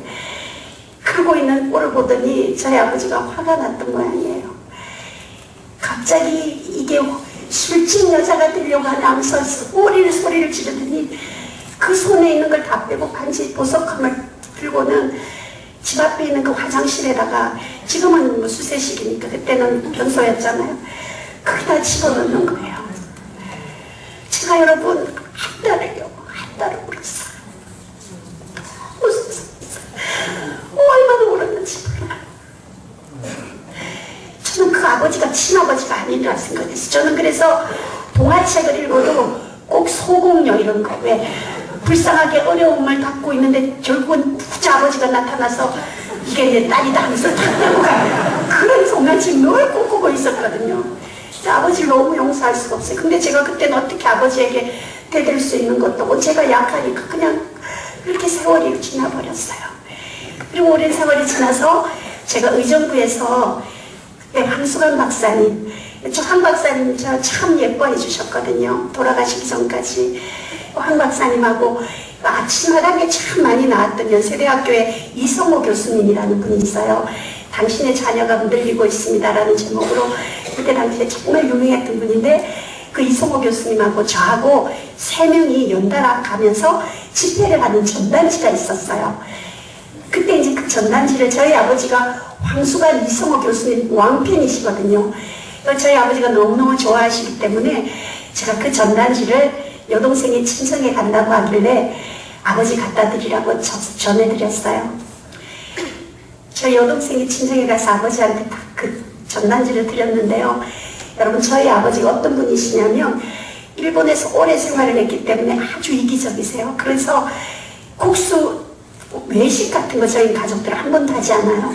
그러고 있는 꼴을 보더니 저희 아버지가 화가 났던 모양이에요. 갑자기 이게 술집 여자가 되려고 하면서 소리를 지르더니 그 손에 있는 걸 다 빼고 반지 보석함을 들고는 집 앞에 있는 그 화장실에다가 지금은 뭐 수세식이니까 그때는 변소였잖아요. 거기다 집어넣는 거예요. 제가 여러분 한 달을 울었어요. 얼마나 울었는지 몰라요. 저는 그 아버지가 친아버지가 아니라 생각했어요. 저는 그래서 동화책을 읽어도 꼭 소공녀 이런 거 왜 불쌍하게 어려움을 갖고 있는데 결국은 부자 아버지가 나타나서 이게 내 딸이다 하면서 탔다고 그런 동화책 늘 꿈꾸고 있었거든요. 아버지를 너무 용서할 수가 없어요. 근데 제가 그때는 어떻게 아버지에게 대들 수 있는 것도 없고 제가 약하니까 그냥 이렇게 세월이 지나버렸어요. 그리고 오랜 세월이 지나서 제가 의정부에서 그때 황수관 박사님, 저 황 박사님 저 참 예뻐해 주셨거든요. 돌아가시기 전까지. 황 박사님하고 아침마당에 참 많이 나왔던 연세대학교에 이성호 교수님이라는 분이 있어요. 당신의 자녀가 흔들리고 있습니다라는 제목으로 그때 당시에 정말 유명했던 분인데 그 이성호 교수님하고 저하고 3명이 연달아 가면서 집회를 하는 전단지가 있었어요. 그때 이제 그 전단지를 저희 아버지가 황수관 이성호 교수님 왕팬이시거든요. 저희 아버지가 너무너무 좋아하시기 때문에 제가 그 전단지를 여동생이 친정에 간다고 하길래 아버지 갖다 드리라고 전해드렸어요. 저희 여동생이 친정에 가서 아버지한테 딱 그 전단지를 드렸는데요. 여러분 저희 아버지가 어떤 분이시냐면 일본에서 오래 생활을 했기 때문에 아주 이기적이세요. 그래서 국수 외식 같은 거 저희 가족들 한 번도 하지 않아요.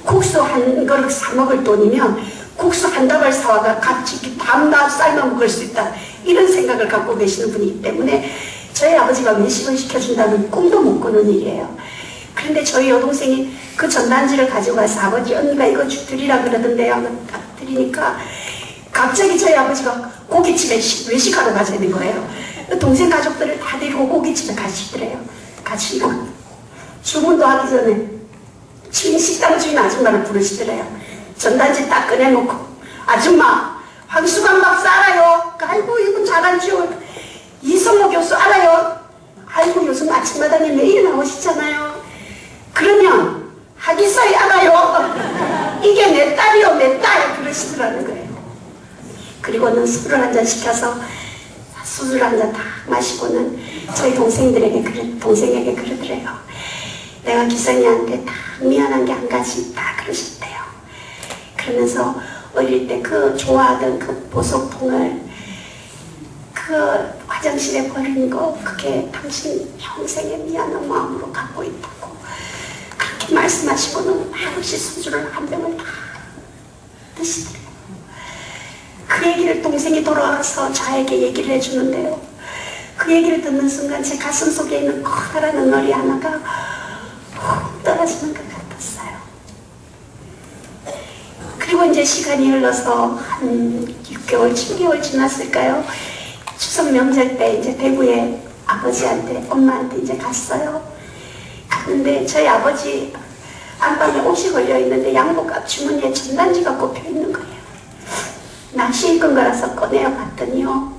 국수 한 그릇 사 먹을 돈이면 국수 한 다발 사와가 같이 밤낮 삶아 먹을 수 있다. 이런 생각을 갖고 계시는 분이기 때문에 저희 아버지가 외식을 시켜준다는 꿈도 못 꾸는 일이에요. 그런데 저희 여동생이 그 전단지를 가지고 가서 아버지 언니가 이거 드리라 그러던데요. 딱 드리니까 갑자기 저희 아버지가 고깃집에 외식하러 가자는 는 거예요. 동생 가족들을 다 데리고 고깃집에 가시더래요. 가시고 주문도 하기 전에 식당 주인 아줌마를 부르시더래요. 전단지 딱 꺼내놓고 아줌마 황수관 박사 알아요? 아이고 이분 잘 알죠. 이성호 교수 알아요? 아이고 요즘 아침마당에 매일 나오시잖아요. 그러면 하기사이 알아요? 이게 내 딸이요 내 딸 그러시더라는 거예요. 그리고는 술을 한잔 시켜서 술을 한잔 다 마시고는 저희 동생에게 그러더래요. 내가 기성이한테 다 미안한 게 한 가지 있다 그러셨대요. 그러면서 어릴 때 그 좋아하던 그 보석통을 그 화장실에 버린 거 그게 당신 평생의 미안한 마음으로 갖고 있다고 그렇게 말씀하시고는 하루씩 소주를 한 병을 다 드시더래요. 그 얘기를 동생이 돌아와서 저에게 얘기를 해주는데요. 그 얘기를 듣는 순간 제 가슴 속에 있는 커다란 응어리 하나가 훅 떨어지는 것 같았어요. 그리고 이제 시간이 흘러서 한 6개월, 7개월 지났을까요? 추석 명절 때 이제 대구에 아버지한테, 엄마한테 이제 갔어요. 갔는데 저희 아버지 안방에 옷이 걸려 있는데 양복갑 주머니에 전단지가 꼽혀 있는 거예요. 낚시 입은 거라서 꺼내어 봤더니요.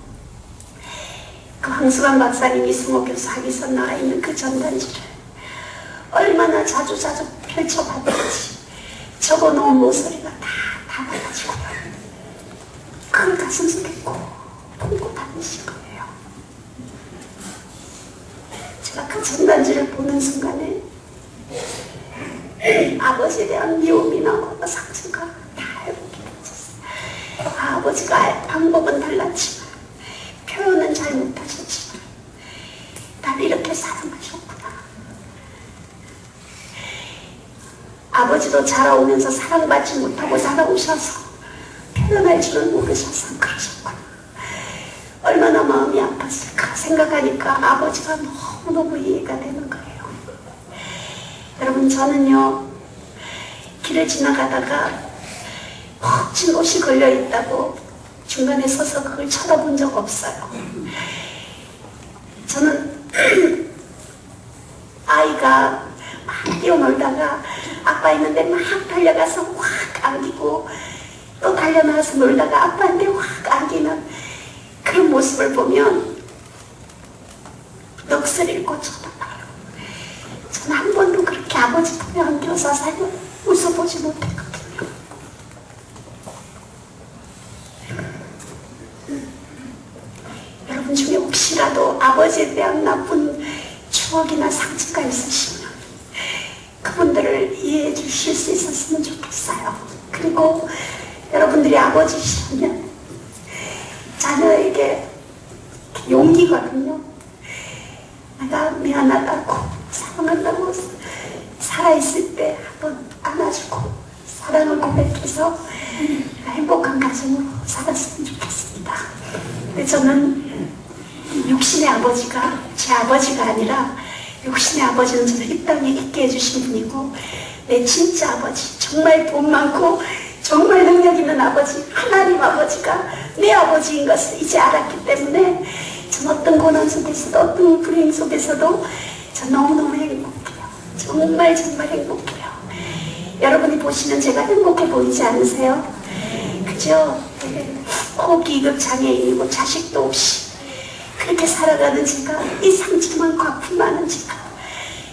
그 황수관 박사님이 스모 교수 학위서 나와 있는 그 전단지를 얼마나 자주 펼쳐봤는지 적어놓은 모서리가 다 닫아가지고요. 그걸 가슴 속에 꼭 품고 다니신 거예요. 제가 그 전단지를 보는 순간에 아버지에 대한 미움이나 상처가 다 회복이 되었어요. 아버지가 방법은 달랐지만 표현은 잘 못하셨지만 날 이렇게 사랑하셨구나. 아버지도 자라오면서 사랑받지 못하고 자라오셔서 표현할 줄은 모르셔서 그러셨구나. 얼마나 마음이 아팠을까 생각하니까 아버지가 너무너무 이해가 되는 거예요. 여러분, 저는요 길을 지나가다가 멋진 옷이 걸려있다고 중간에 서서 그걸 쳐다본 적 없어요. 저는 아이가 막 뛰어놀다가 아빠 있는데 막 달려가서 확 안기고 또 달려나와서 놀다가 아빠한테 확 안기는 그런 모습을 보면 넋을 잃고 쳐다봐요. 저는 한 번도 그렇게 아버지 품에 안겨서 살고 웃어보지 못했거든요. 여러분 중에 혹시라도 아버지에 대한 나쁜 추억이나 상처가 있으시면 그분들을 이해해 주실 수 있었으면 좋겠어요. 그리고 여러분들이 아버지시라면 자녀에게 용기거든요. 내가 미안하다고 사랑한다고 살아있을 때 한번 안아주고 사랑을 고백해서 행복한 가정으로 살았으면 좋겠습니다. 근데 저는 육신의 아버지가 제 아버지가 아니라 육신의 아버지는 저를 이 땅에 있게 해주신 분이고 내 진짜 아버지, 정말 돈 많고 정말 능력 있는 아버지, 하나님 아버지가 내 아버지인 것을 이제 알았기 때문에 전 어떤 고난 속에서도 어떤 불행 속에서도 전 너무너무 행복해요. 정말 행복해요. 여러분이 보시면 제가 행복해 보이지 않으세요? 그죠? 호기급 장애인이고 자식도 없이 그렇게 살아가는 제가 이 상처만 갚음 많은 제가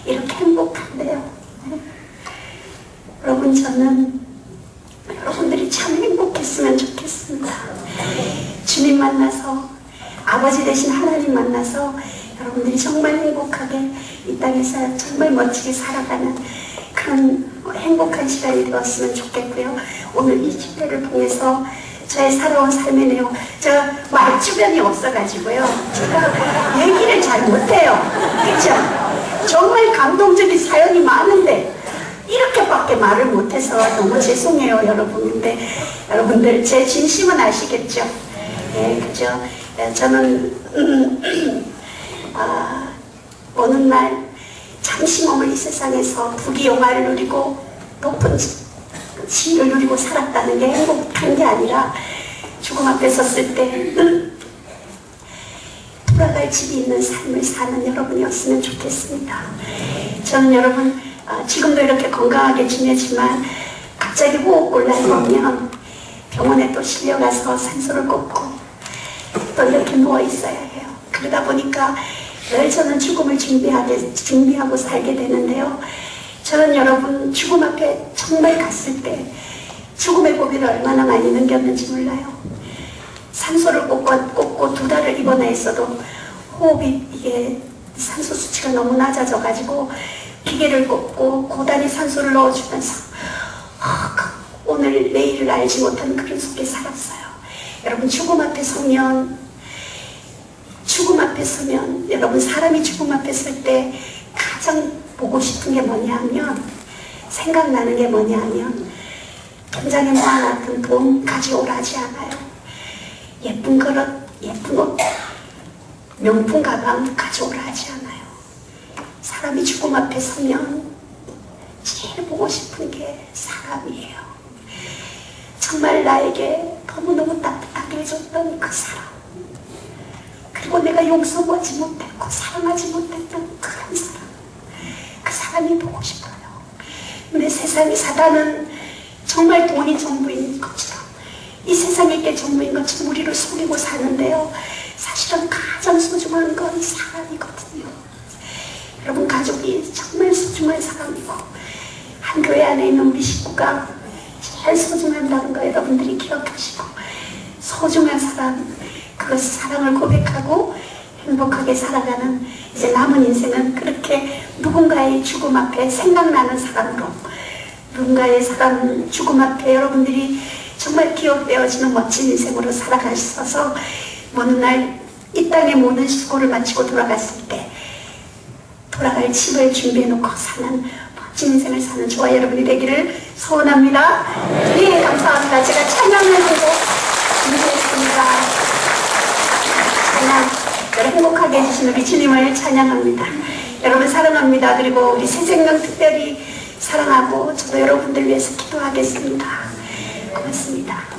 이렇게 행복한데요. 여러분, 저는 여러분들이 참 행복했으면 좋겠습니다. 주님 만나서 아버지 대신 하나님 만나서 여러분들이 정말 행복하게 이 땅에서 정말 멋지게 살아가는 그런 행복한 시간이 되었으면 좋겠고요. 오늘 이 집회를 통해서 저의 살아온 삶의 내용, 제가 말주변이 없어가지고요. 제가 얘기를 잘 못해요. 그렇죠? 정말 감동적인 사연이 많은데 이렇게밖에 말을 못해서 너무 죄송해요, 여러분. 근데 여러분들 제 진심은 아시겠죠? 예, 그죠? 저는 어느 날 잠시 머물 이 세상에서 부귀영화를 누리고 높은 지위를 누리고 살았다는 게 행복한 게 아니라 죽음 앞에 섰을 때 돌아갈 집이 있는 삶을 사는 여러분이었으면 좋겠습니다. 저는 여러분 지금도 이렇게 건강하게 지내지만 갑자기 호흡곤란이 오면 병원에 또 실려가서 산소를 꽂고 또 이렇게 누워있어야 해요. 그러다 보니까 늘 저는 죽음을 준비하고 살게 되는데요. 저는 여러분 죽음 앞에 정말 갔을 때 죽음의 고비를 얼마나 많이 넘겼는지 몰라요. 산소를 꽂고 2달을 입원해 있어도 호흡이 이게 산소 수치가 너무 낮아져 가지고 기계를 꽂고 고단히 산소를 넣어주면서 오늘 내일 진리를 알지 못한 그런 속에 살았어요. 여러분, 죽음 앞에 서면, 여러분, 사람이 죽음 앞에 설 때 가장 보고 싶은 게 뭐냐 하면, 생각나는 게 뭐냐 하면, 통장에 모아놨던 돈 가져오라 하지 않아요. 예쁜 그릇, 예쁜 옷, 명품 가방 가져오라 하지 않아요. 사람이 죽음 앞에 서면 제일 보고 싶은 게 사람이에요. 정말 나에게 너무너무 따뜻하게 해줬던 그 사람, 그리고 내가 용서하지 못했고 사랑하지 못했던 그런 사람, 그 사람이 보고 싶어요. 근데 세상의 사단은 정말 돈이 전부인 것처럼, 이 세상에 게 전부인 것처럼 우리를 속이고 사는데요, 사실은 가장 소중한 건 사람이거든요. 여러분, 가족이 정말 소중한 사람이고, 한 교회 안에 있는 우리 식구가 제일 소중한다는 거 여러분들이 기억하시고, 소중한 사람, 그 사랑을 고백하고 행복하게 살아가는 이제 남은 인생은 그렇게 누군가의 죽음 앞에 생각나는 사람으로, 누군가의 사람 죽음 앞에 여러분들이 정말 기억되어지는 멋진 인생으로 살아가셔서 어느 날 이 땅의 모든 수고를 마치고 돌아갔을 때 돌아갈 집을 준비해놓고 사는 멋진 인생을 사는 저와 여러분이 되기를 소원합니다. 네, 감사합니다. 제가 찬양을 하고 준비했습니다. 찬양, 여러분 행복하게 해주신 우리 주님을 찬양합니다. 여러분 사랑합니다. 그리고 우리 새생명 특별히 사랑하고 저도 여러분들 위해서 기도하겠습니다. 고맙습니다.